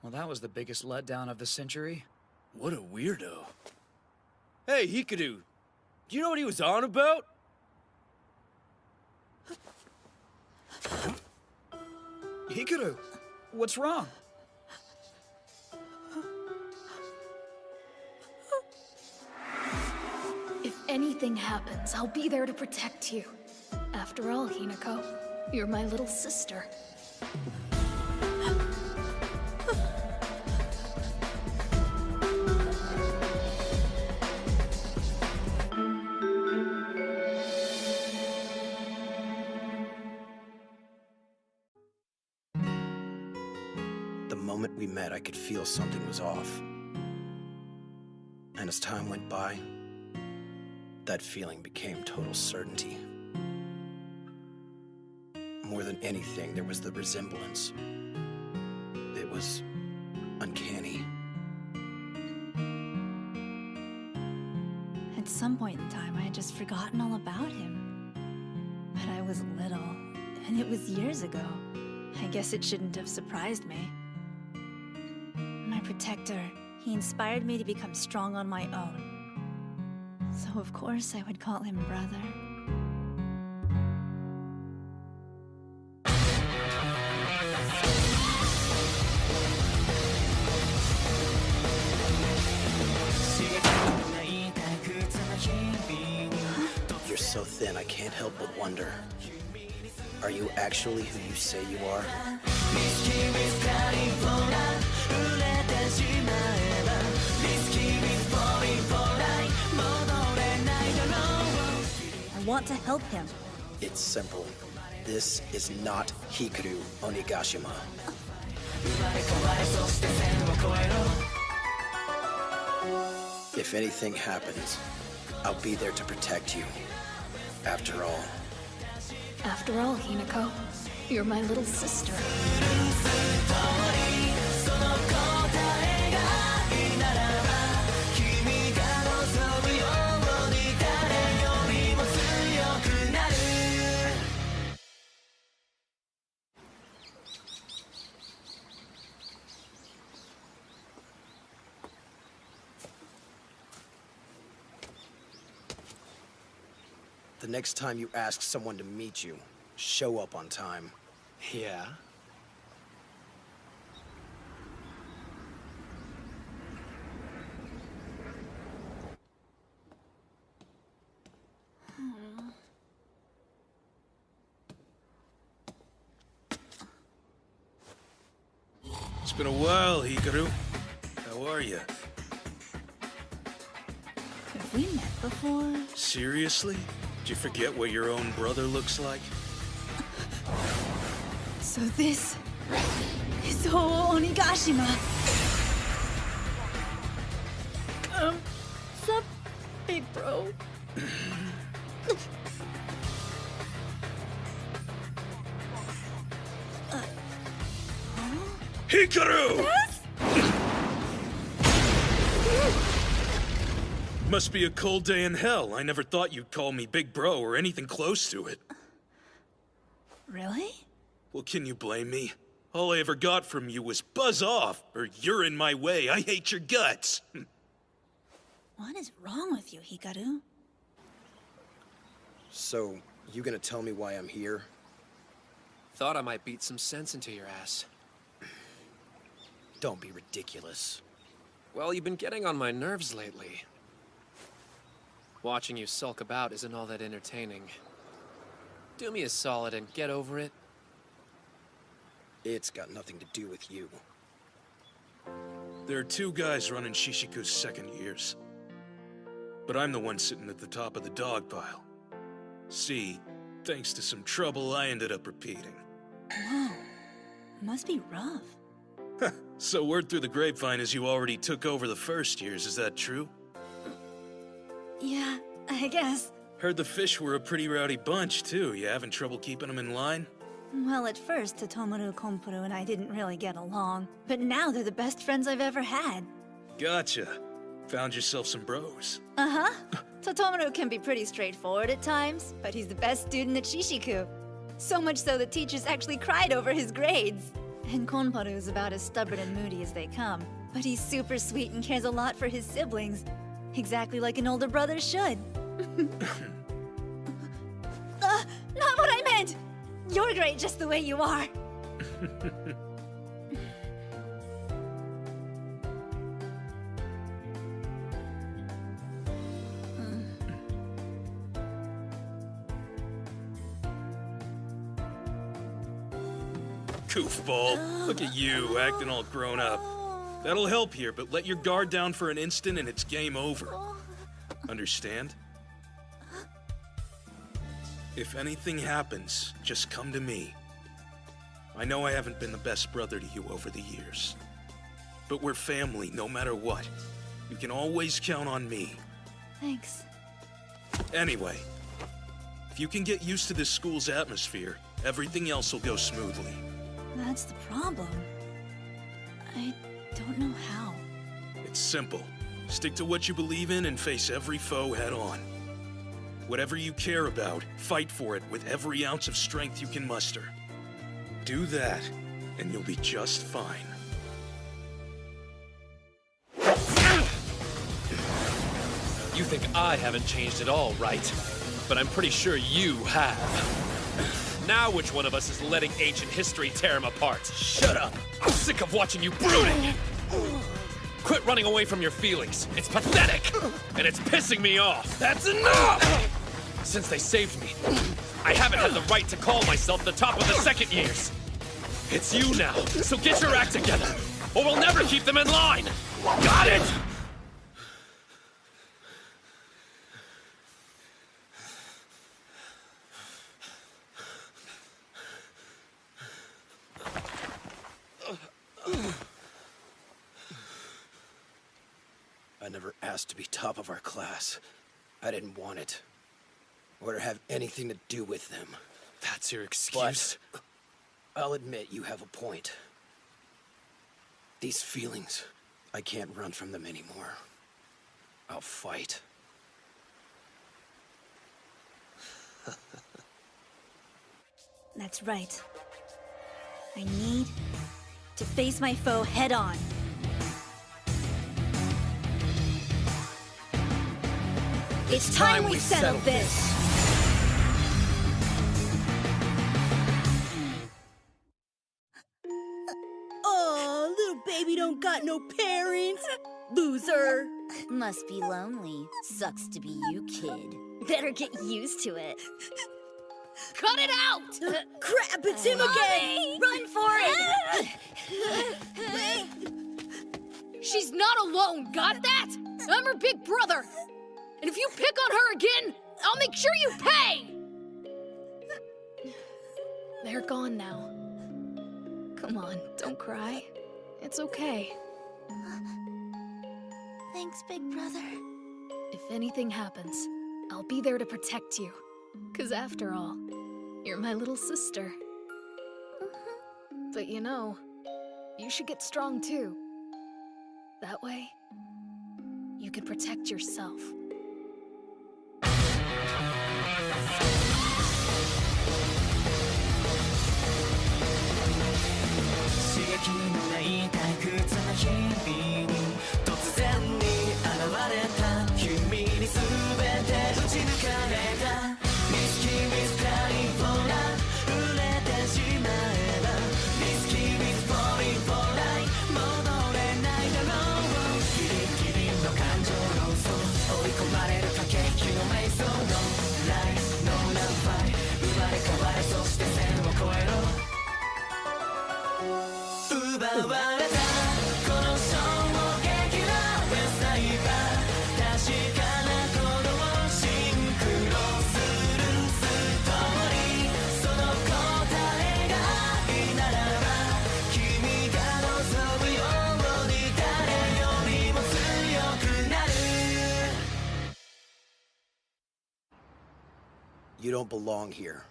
Well, that was the biggest letdown of the century. What a weirdo. Hey, Hikaru, do you know what he was on about? Hikaru, what's wrong? If anything happens, I'll be there to protect you. After all, Hinako, you're my little sister. The moment we met, I could feel something was off. And as time went by, that feeling became total certainty. More than anything, there was the resemblance. It was uncanny. At some point in time, I had just forgotten all about him. But I was little, and it was years ago. I guess it shouldn't have surprised me. My protector, he inspired me to become strong on my own. So of course I would call him brother. You're so thin, I can't help but wonder. Are you actually who you say you are? I want to help him. It's simple. This is not Hikaru Onigashima. If anything happens, I'll be there to protect you. After all. After all, Hinako, you're my little sister. The next time you ask someone to meet you, show up on time. Yeah? It's been a while, Hikaru. How are you? Have we met before? Seriously? Did you forget what your own brother looks like? So this is Onigashima. Hikaru! Yes? Must be a cold day in hell. I never thought you'd call me big bro or anything close to it. Really? Well, can you blame me? All I ever got from you was buzz off, or you're in my way, I hate your guts. What is wrong with you, Hikaru? So, you gonna tell me why I'm here? Thought I might beat some sense into your ass. Don't be ridiculous. Well, you've been getting on my nerves lately. Watching you sulk about isn't all that entertaining. Do me a solid and get over it. It's got nothing to do with you. There are two guys running Shishiku's second years. But I'm the one sitting at the top of the dog pile. See, thanks to some trouble, I ended up repeating. Whoa. Must be rough. So word through the grapevine is you already took over the first years, is that true? Yeah, I guess. Heard the fish were a pretty rowdy bunch, too. You having trouble keeping them in line? Well, at first, Totomaru, Kompuru, and I didn't really get along. But now they're the best friends I've ever had. Gotcha. Found yourself some bros. Uh-huh. Totomaru can be pretty straightforward at times, but he's the best student at Shishiku. So much so that teachers actually cried over his grades. And Konparu's about as stubborn and moody as they come. But he's super sweet and cares a lot for his siblings. Exactly like an older brother should. Not what I meant! You're great just the way you are. Goofball. Look at you, acting all grown up. That'll help here, but let your guard down for an instant and it's game over. Understand? If anything happens, just come to me. I know I haven't been the best brother to you over the years. But we're family, no matter what. You can always count on me. Thanks. Anyway, if you can get used to this school's atmosphere, everything else will go smoothly. That's the problem. I don't know how. It's simple. Stick to what you believe in and face every foe head on. Whatever you care about, fight for it with every ounce of strength you can muster. Do that, and you'll be just fine. You think I haven't changed at all, right? But I'm pretty sure you have. Now which one of us is letting ancient history tear him apart? Shut up! I'm sick of watching you brooding! Quit running away from your feelings. It's pathetic! And it's pissing me off! That's enough! Since they saved me, I haven't had the right to call myself the top of the second years. It's you now, so get your act together, or we'll never keep them in line! Got it? I never asked to be top of our class. I didn't want it. Or to have anything to do with them. That's your excuse? But I'll admit you have a point. These feelings, I can't run from them anymore. I'll fight. That's right. I need to face my foe head on. It's time we settle this! Oh, little baby don't got no parents. Loser. Must be lonely. Sucks to be you, kid. Better get used to it. Cut it out! Crap, it's him again! Run for it! She's not alone, got that? I'm her big brother. And if you pick on her again, I'll make sure you pay! They're gone now. Come on, don't cry. It's okay. Thanks, big brother. If anything happens, I'll be there to protect you. 'Cause after all, you're my little sister. But you know, you should get strong too. That way, you could protect yourself. You don't belong here.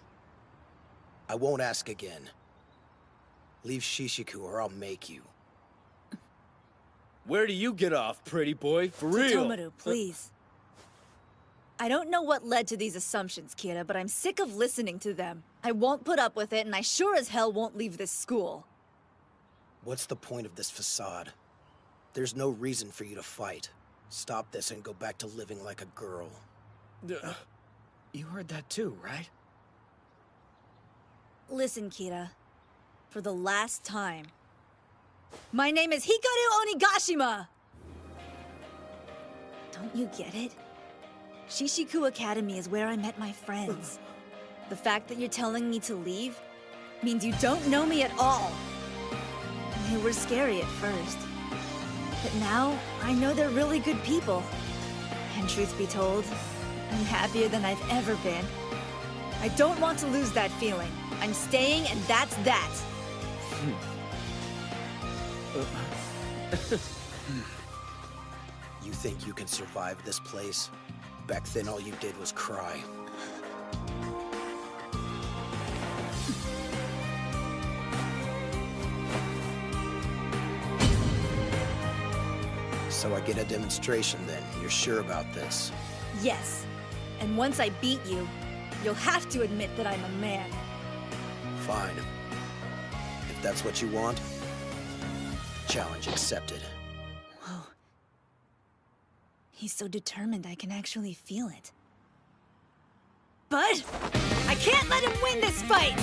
I won't ask again. Leave Shishiku or I'll make you. Where do you get off, pretty boy? For real? Totomaru, please. I don't know what led to these assumptions, Kira, but I'm sick of listening to them. I won't put up with it, and I sure as hell won't leave this school. What's the point of this facade? There's no reason for you to fight. Stop this and go back to living like a girl. You heard that too, right? Listen, Kira. For the last time. My name is Hikaru Onigashima! Don't you get it? Shishiku Academy is where I met my friends. The fact that you're telling me to leave means you don't know me at all. They were scary at first. But now, I know they're really good people. And truth be told, I'm happier than I've ever been. I don't want to lose that feeling. I'm staying, and that's that. You think you can survive this place? Back then all you did was cry. So I get a demonstration then. You're sure about this? Yes. And once I beat you, you'll have to admit that I'm a man. Fine. If that's what you want, challenge accepted. Whoa. He's so determined I can actually feel it. But I can't let him win this fight!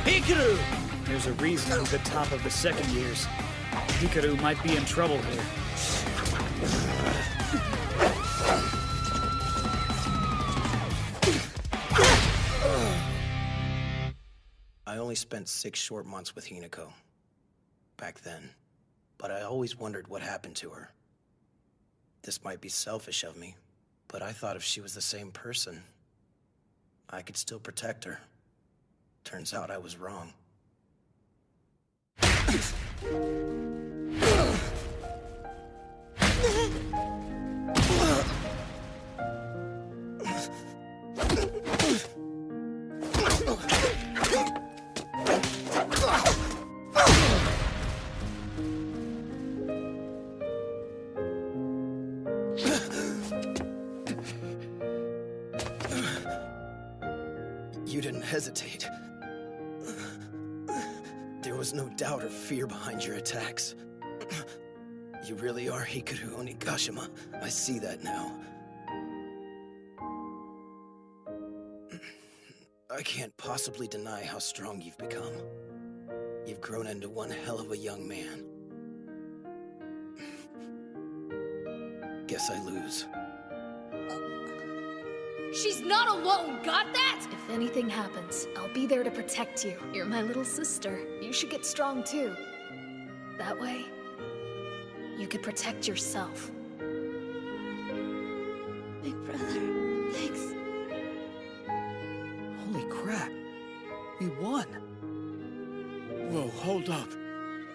Hikaru! There's a reason he's the top of the second years. Hikaru might be in trouble here. I only spent 6 short months with Hinako. Back then. But I always wondered what happened to her. This might be selfish of me, but I thought if she was the same person, I could still protect her. Turns out I was wrong. You didn't hesitate. There was no doubt or fear behind your attacks. You really are Hikaru Onigashima. I see that now. I can't possibly deny how strong you've become. You've grown into one hell of a young man. Guess I lose. She's not alone, got that? If anything happens, I'll be there to protect you. You're my little sister. You should get strong too. That way, you could protect yourself. Big brother, thanks. Holy crap. We won. Whoa, hold up.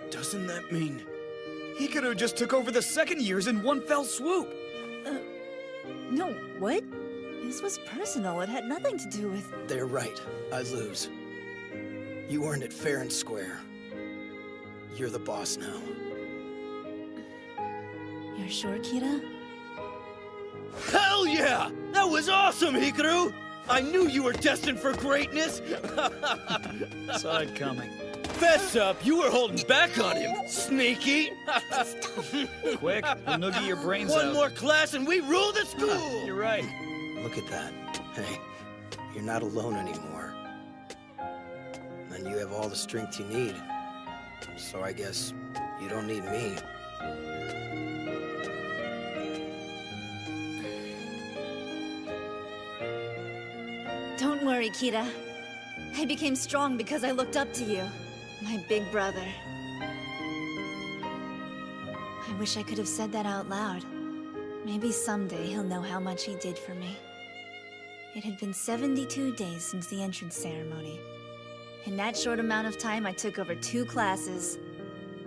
Doesn't that mean... Hikaru just took over the second years in one fell swoop. No, what? This was personal. It had nothing to do with... They're right. I lose. You earned it fair and square. You're the boss now. You're sure, Kira? Hell yeah! That was awesome, Hikaru! I knew you were destined for greatness! Saw it coming. Fess up, you were holding back on him, sneaky! Quick, we'll noogie your brains out. One more class and we rule the school! You're right. Look at that. Hey, you're not alone anymore. And you have all the strength you need. So I guess you don't need me. Don't worry, Kira. I became strong because I looked up to you, my big brother. I wish I could have said that out loud. Maybe someday he'll know how much he did for me. It had been 72 days since the entrance ceremony. In that short amount of time, I took over 2 classes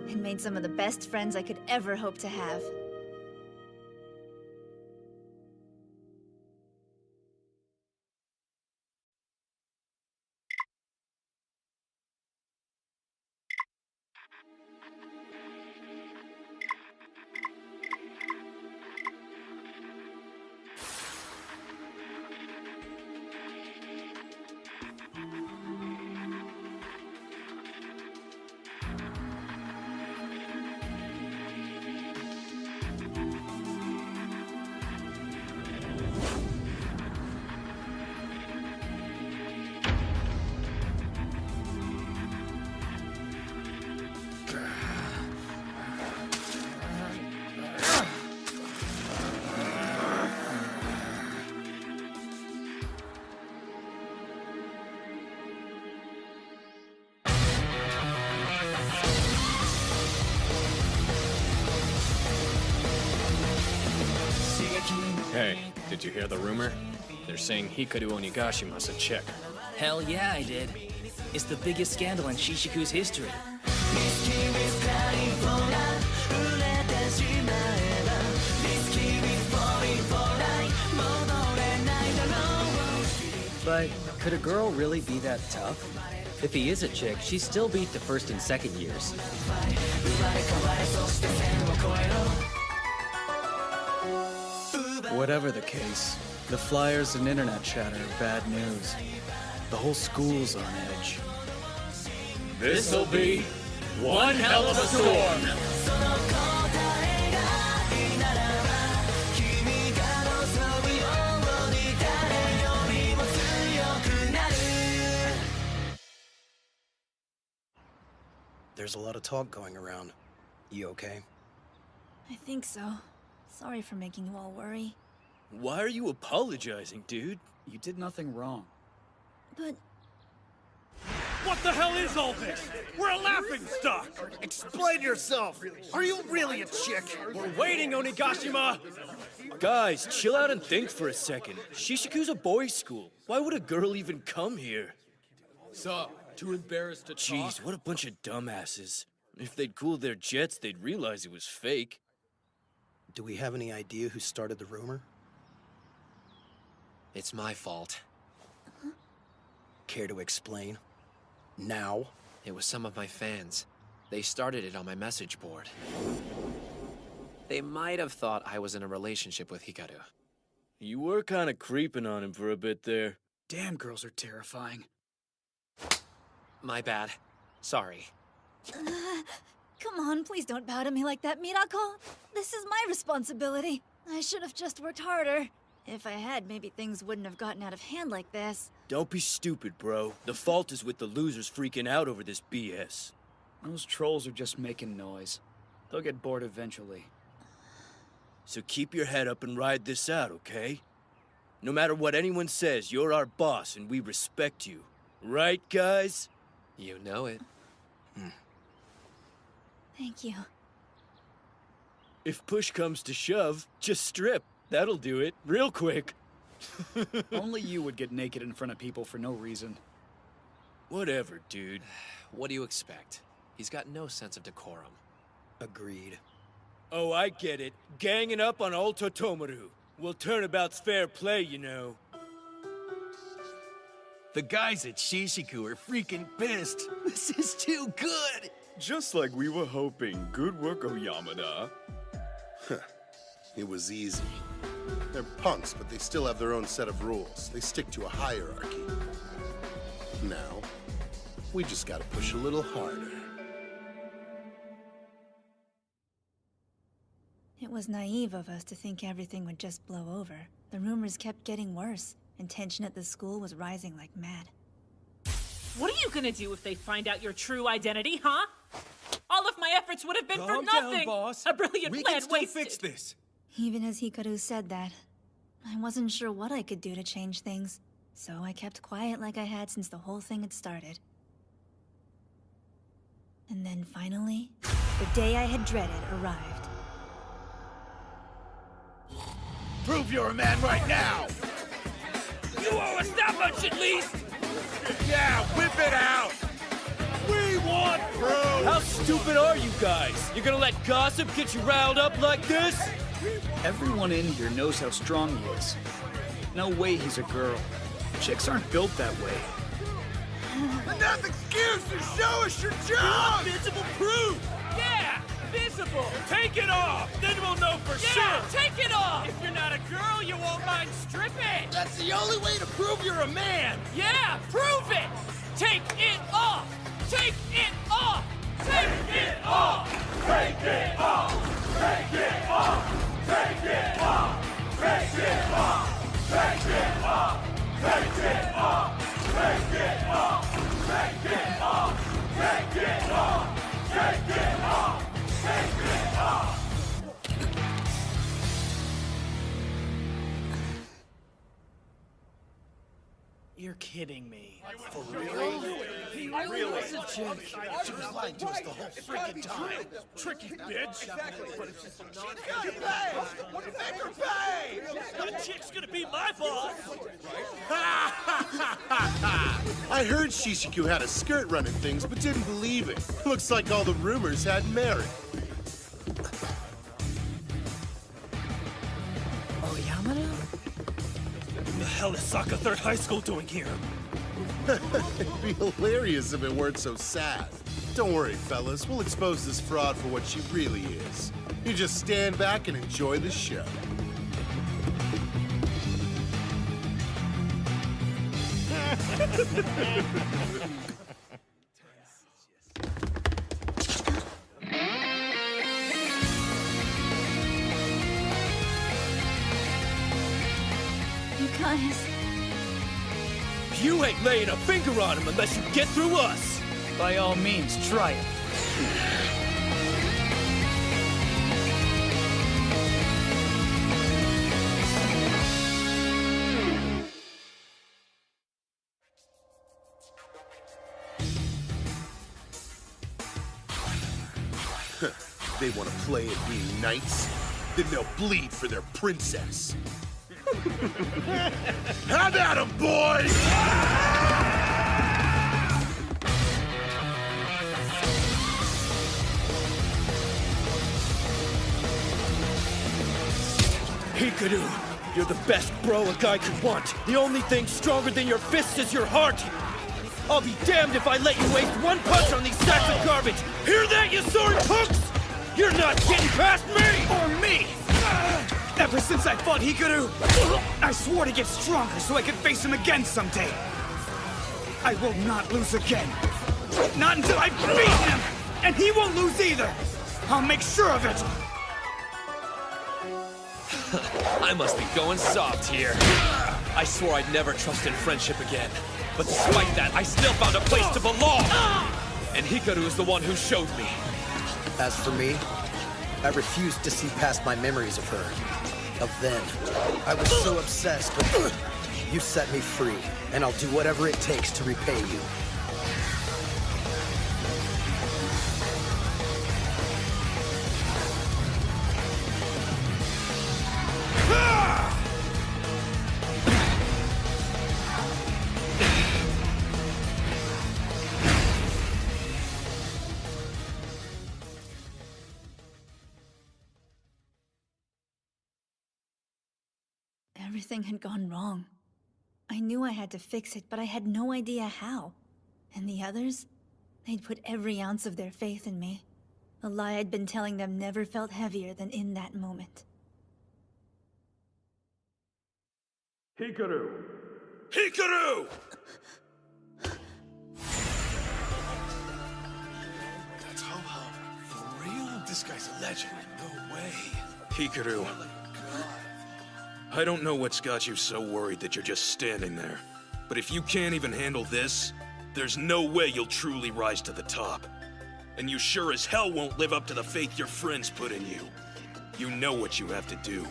and made some of the best friends I could ever hope to have. Hey, did you hear the rumor? They're saying Hikaru Onigashimasa a chick. Hell yeah, I did. It's the biggest scandal in Shishiku's history. But could a girl really be that tough? If he is a chick, she still beat the first and second years. Whatever the case, the flyers and internet chatter are bad news. The whole school's on edge. This'll be one hell of a storm! There's a lot of talk going around. You okay? I think so. Sorry for making you all worry. Why are you apologizing, dude? You did nothing wrong. But... What the hell is all this? We're a laughingstock! Explain yourself! Are you really a chick? We're waiting, Onigashima! Guys, chill out and think for a second. Shishiku's a boys' school. Why would a girl even come here? So, too embarrassed to talk? Jeez, what a bunch of dumbasses. If they'd cooled their jets, they'd realize it was fake. Do we have any idea who started the rumor? It's my fault. Care to explain? Now? It was some of my fans. They started it on my message board. They might have thought I was in a relationship with Hikaru. You were kind of creeping on him for a bit there. Damn, girls are terrifying. My bad. Sorry. Come on, please don't bow to me like that, Mirako. This is my responsibility. I should have just worked harder. If I had, maybe things wouldn't have gotten out of hand like this. Don't be stupid, bro. The fault is with the losers freaking out over this BS. Those trolls are just making noise. They'll get bored eventually. So keep your head up and ride this out, okay? No matter what anyone says, you're our boss and we respect you. Right, guys? You know it. Thank you. If push comes to shove, just strip. That'll do it, real quick. Only you would get naked in front of people for no reason. Whatever, dude. What do you expect? He's got no sense of decorum. Agreed. Oh, I get it. Ganging up on old Totomaru. Well, turnabout's fair play, you know. The guys at Shishiku are freaking pissed. This is too good. Just like we were hoping. Good work, Oyamada. It was easy. They're punks, but they still have their own set of rules. They stick to a hierarchy. Now, we just gotta push a little harder. It was naive of us to think everything would just blow over. The rumors kept getting worse, and tension at the school was rising like mad. What are you gonna do if they find out your true identity, huh? All of my efforts would have been for Calm nothing! down, boss. A brilliant We plan can still wasted! fix this. Even as Hikaru said that, I wasn't sure what I could do to change things, so I kept quiet like I had since the whole thing had started. And then finally, the day I had dreaded arrived. Prove you're a man right now! You owe us that much at least! Yeah, whip it out! We want proof! How stupid are you guys? You're gonna let gossip get you riled up like this? Everyone in here knows how strong he is. No way he's a girl. Chicks aren't built that way. Enough excuses! Show us your job! Visible proof! Yeah! Visible! Take it off! Then we'll know for sure! Take it off! If you're not a girl, you won't mind stripping! That's the only way to prove you're a man! Yeah! Prove it! Take it off! Take it off! Take it off! Take it off! Take it off! Take it off! Take it off! Take it off! Take it off! Take it off! Take it off! Take it off! Take it off! Take it off! You're kidding me. For real? He really was a chick. She was lying to us the whole freaking time. Tricky bitch! Exactly. Make her pay! Make her pay! That chick's gonna be my boss! I heard Shishiku had a skirt running things, but didn't believe it. Looks like all the rumors had merit. Oyamada? What the hell is Saka Third High School doing here? It'd be hilarious if it weren't so sad. Don't worry, fellas. We'll expose this fraud for what she really is. You just stand back and enjoy the show. You guys... You ain't laying a finger on him unless you get through us! By all means, try it. They want to play at being knights? Then they'll bleed for their princess. Have at 'em, boys! Hikaru, you're the best bro a guy could want. The only thing stronger than your fists is your heart. I'll be damned if I let you waste one punch on these sacks of garbage. Hear that, you sword punks? You're not getting past me! Or me! Ever since I fought Hikaru, I swore to get stronger so I could face him again someday. I will not lose again. Not until I beat him! And he won't lose either! I'll make sure of it! I must be going soft here. I swore I'd never trust in friendship again. But despite that, I still found a place to belong! And Hikaru is the one who showed me. As for me, I refused to see past my memories of her. Of then. I was so obsessed, but you set me free, and I'll do whatever it takes to repay you. Everything had gone wrong. I knew I had to fix it, but I had no idea how. And the others? They'd put every ounce of their faith in me. The lie I'd been telling them never felt heavier than in that moment. Hikaru! Hikaru! That's Ho-Ho. For real? This guy's a legend. No way. Hikaru. I don't know what's got you so worried that you're just standing there. But if you can't even handle this, there's no way you'll truly rise to the top. And you sure as hell won't live up to the faith your friends put in you. You know what you have to do.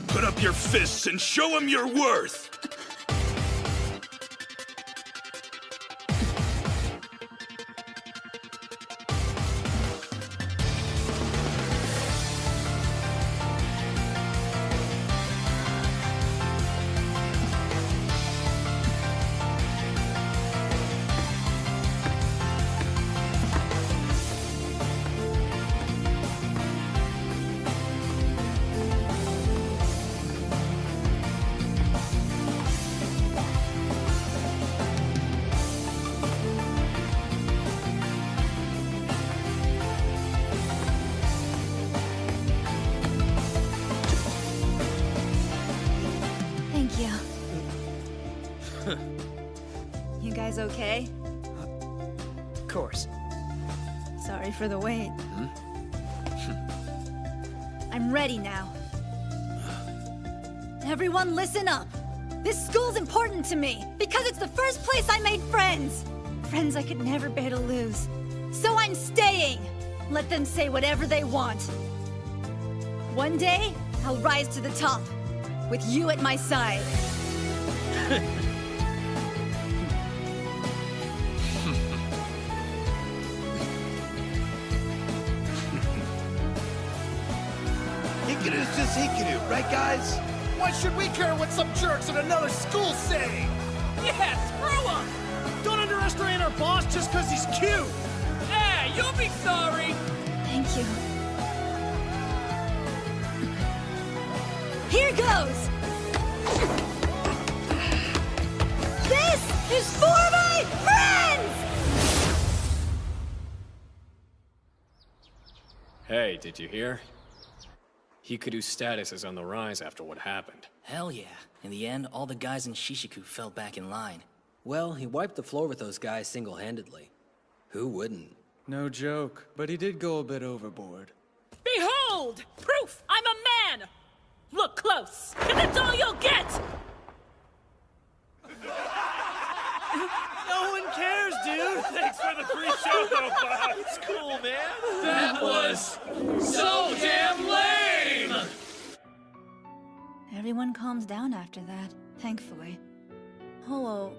Put up your fists and show them your worth! You guys okay? Of course. Sorry for the wait. I'm ready now. Everyone listen up! This school's important to me, because it's the first place I made friends! Friends I could never bear to lose. So I'm staying! Let them say whatever they want. One day, I'll rise to the top, with you at my side. Hikaru's just Hikaru, right guys? Why should we care what some jerks at another school say? Yeah, screw him! Don't underestimate our boss just because he's cute! Hey, you'll be sorry! Thank you. Here goes! This is for my friends! Hey, did you hear? Hikaru's status is on the rise after what happened. Hell yeah. In the end, all the guys in Shishiku fell back in line. Well, he wiped the floor with those guys single-handedly. Who wouldn't? No joke, but he did go a bit overboard. Behold! Proof I'm a man! Look close, cause that's all you'll get! No one cares, dude! Thanks for the free show, though, Bob. It's cool, man. That was so damn lame! Everyone calms down after that, thankfully. Ho-Oh,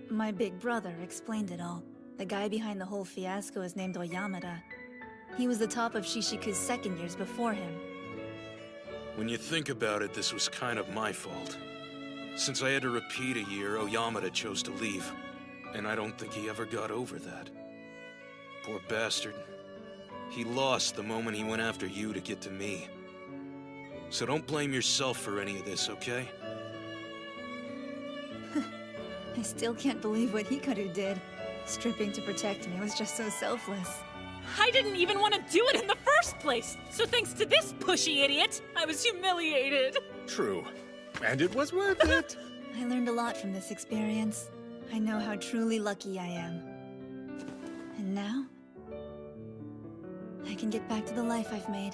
my big brother, explained it all. The guy behind the whole fiasco is named Oyamada. He was the top of Shishiku's second years before him. When you think about it, this was kind of my fault. Since I had to repeat a year, Oyamada chose to leave. And I don't think he ever got over that. Poor bastard. He lost the moment he went after you to get to me. So don't blame yourself for any of this, okay? I still can't believe what Hikaru did. Stripping to protect me was just so selfless. I didn't even want to do it in the first place, so thanks to this pushy idiot, I was humiliated. True. And it was worth it. I learned a lot from this experience. I know how truly lucky I am. And now, I can get back to the life I've made.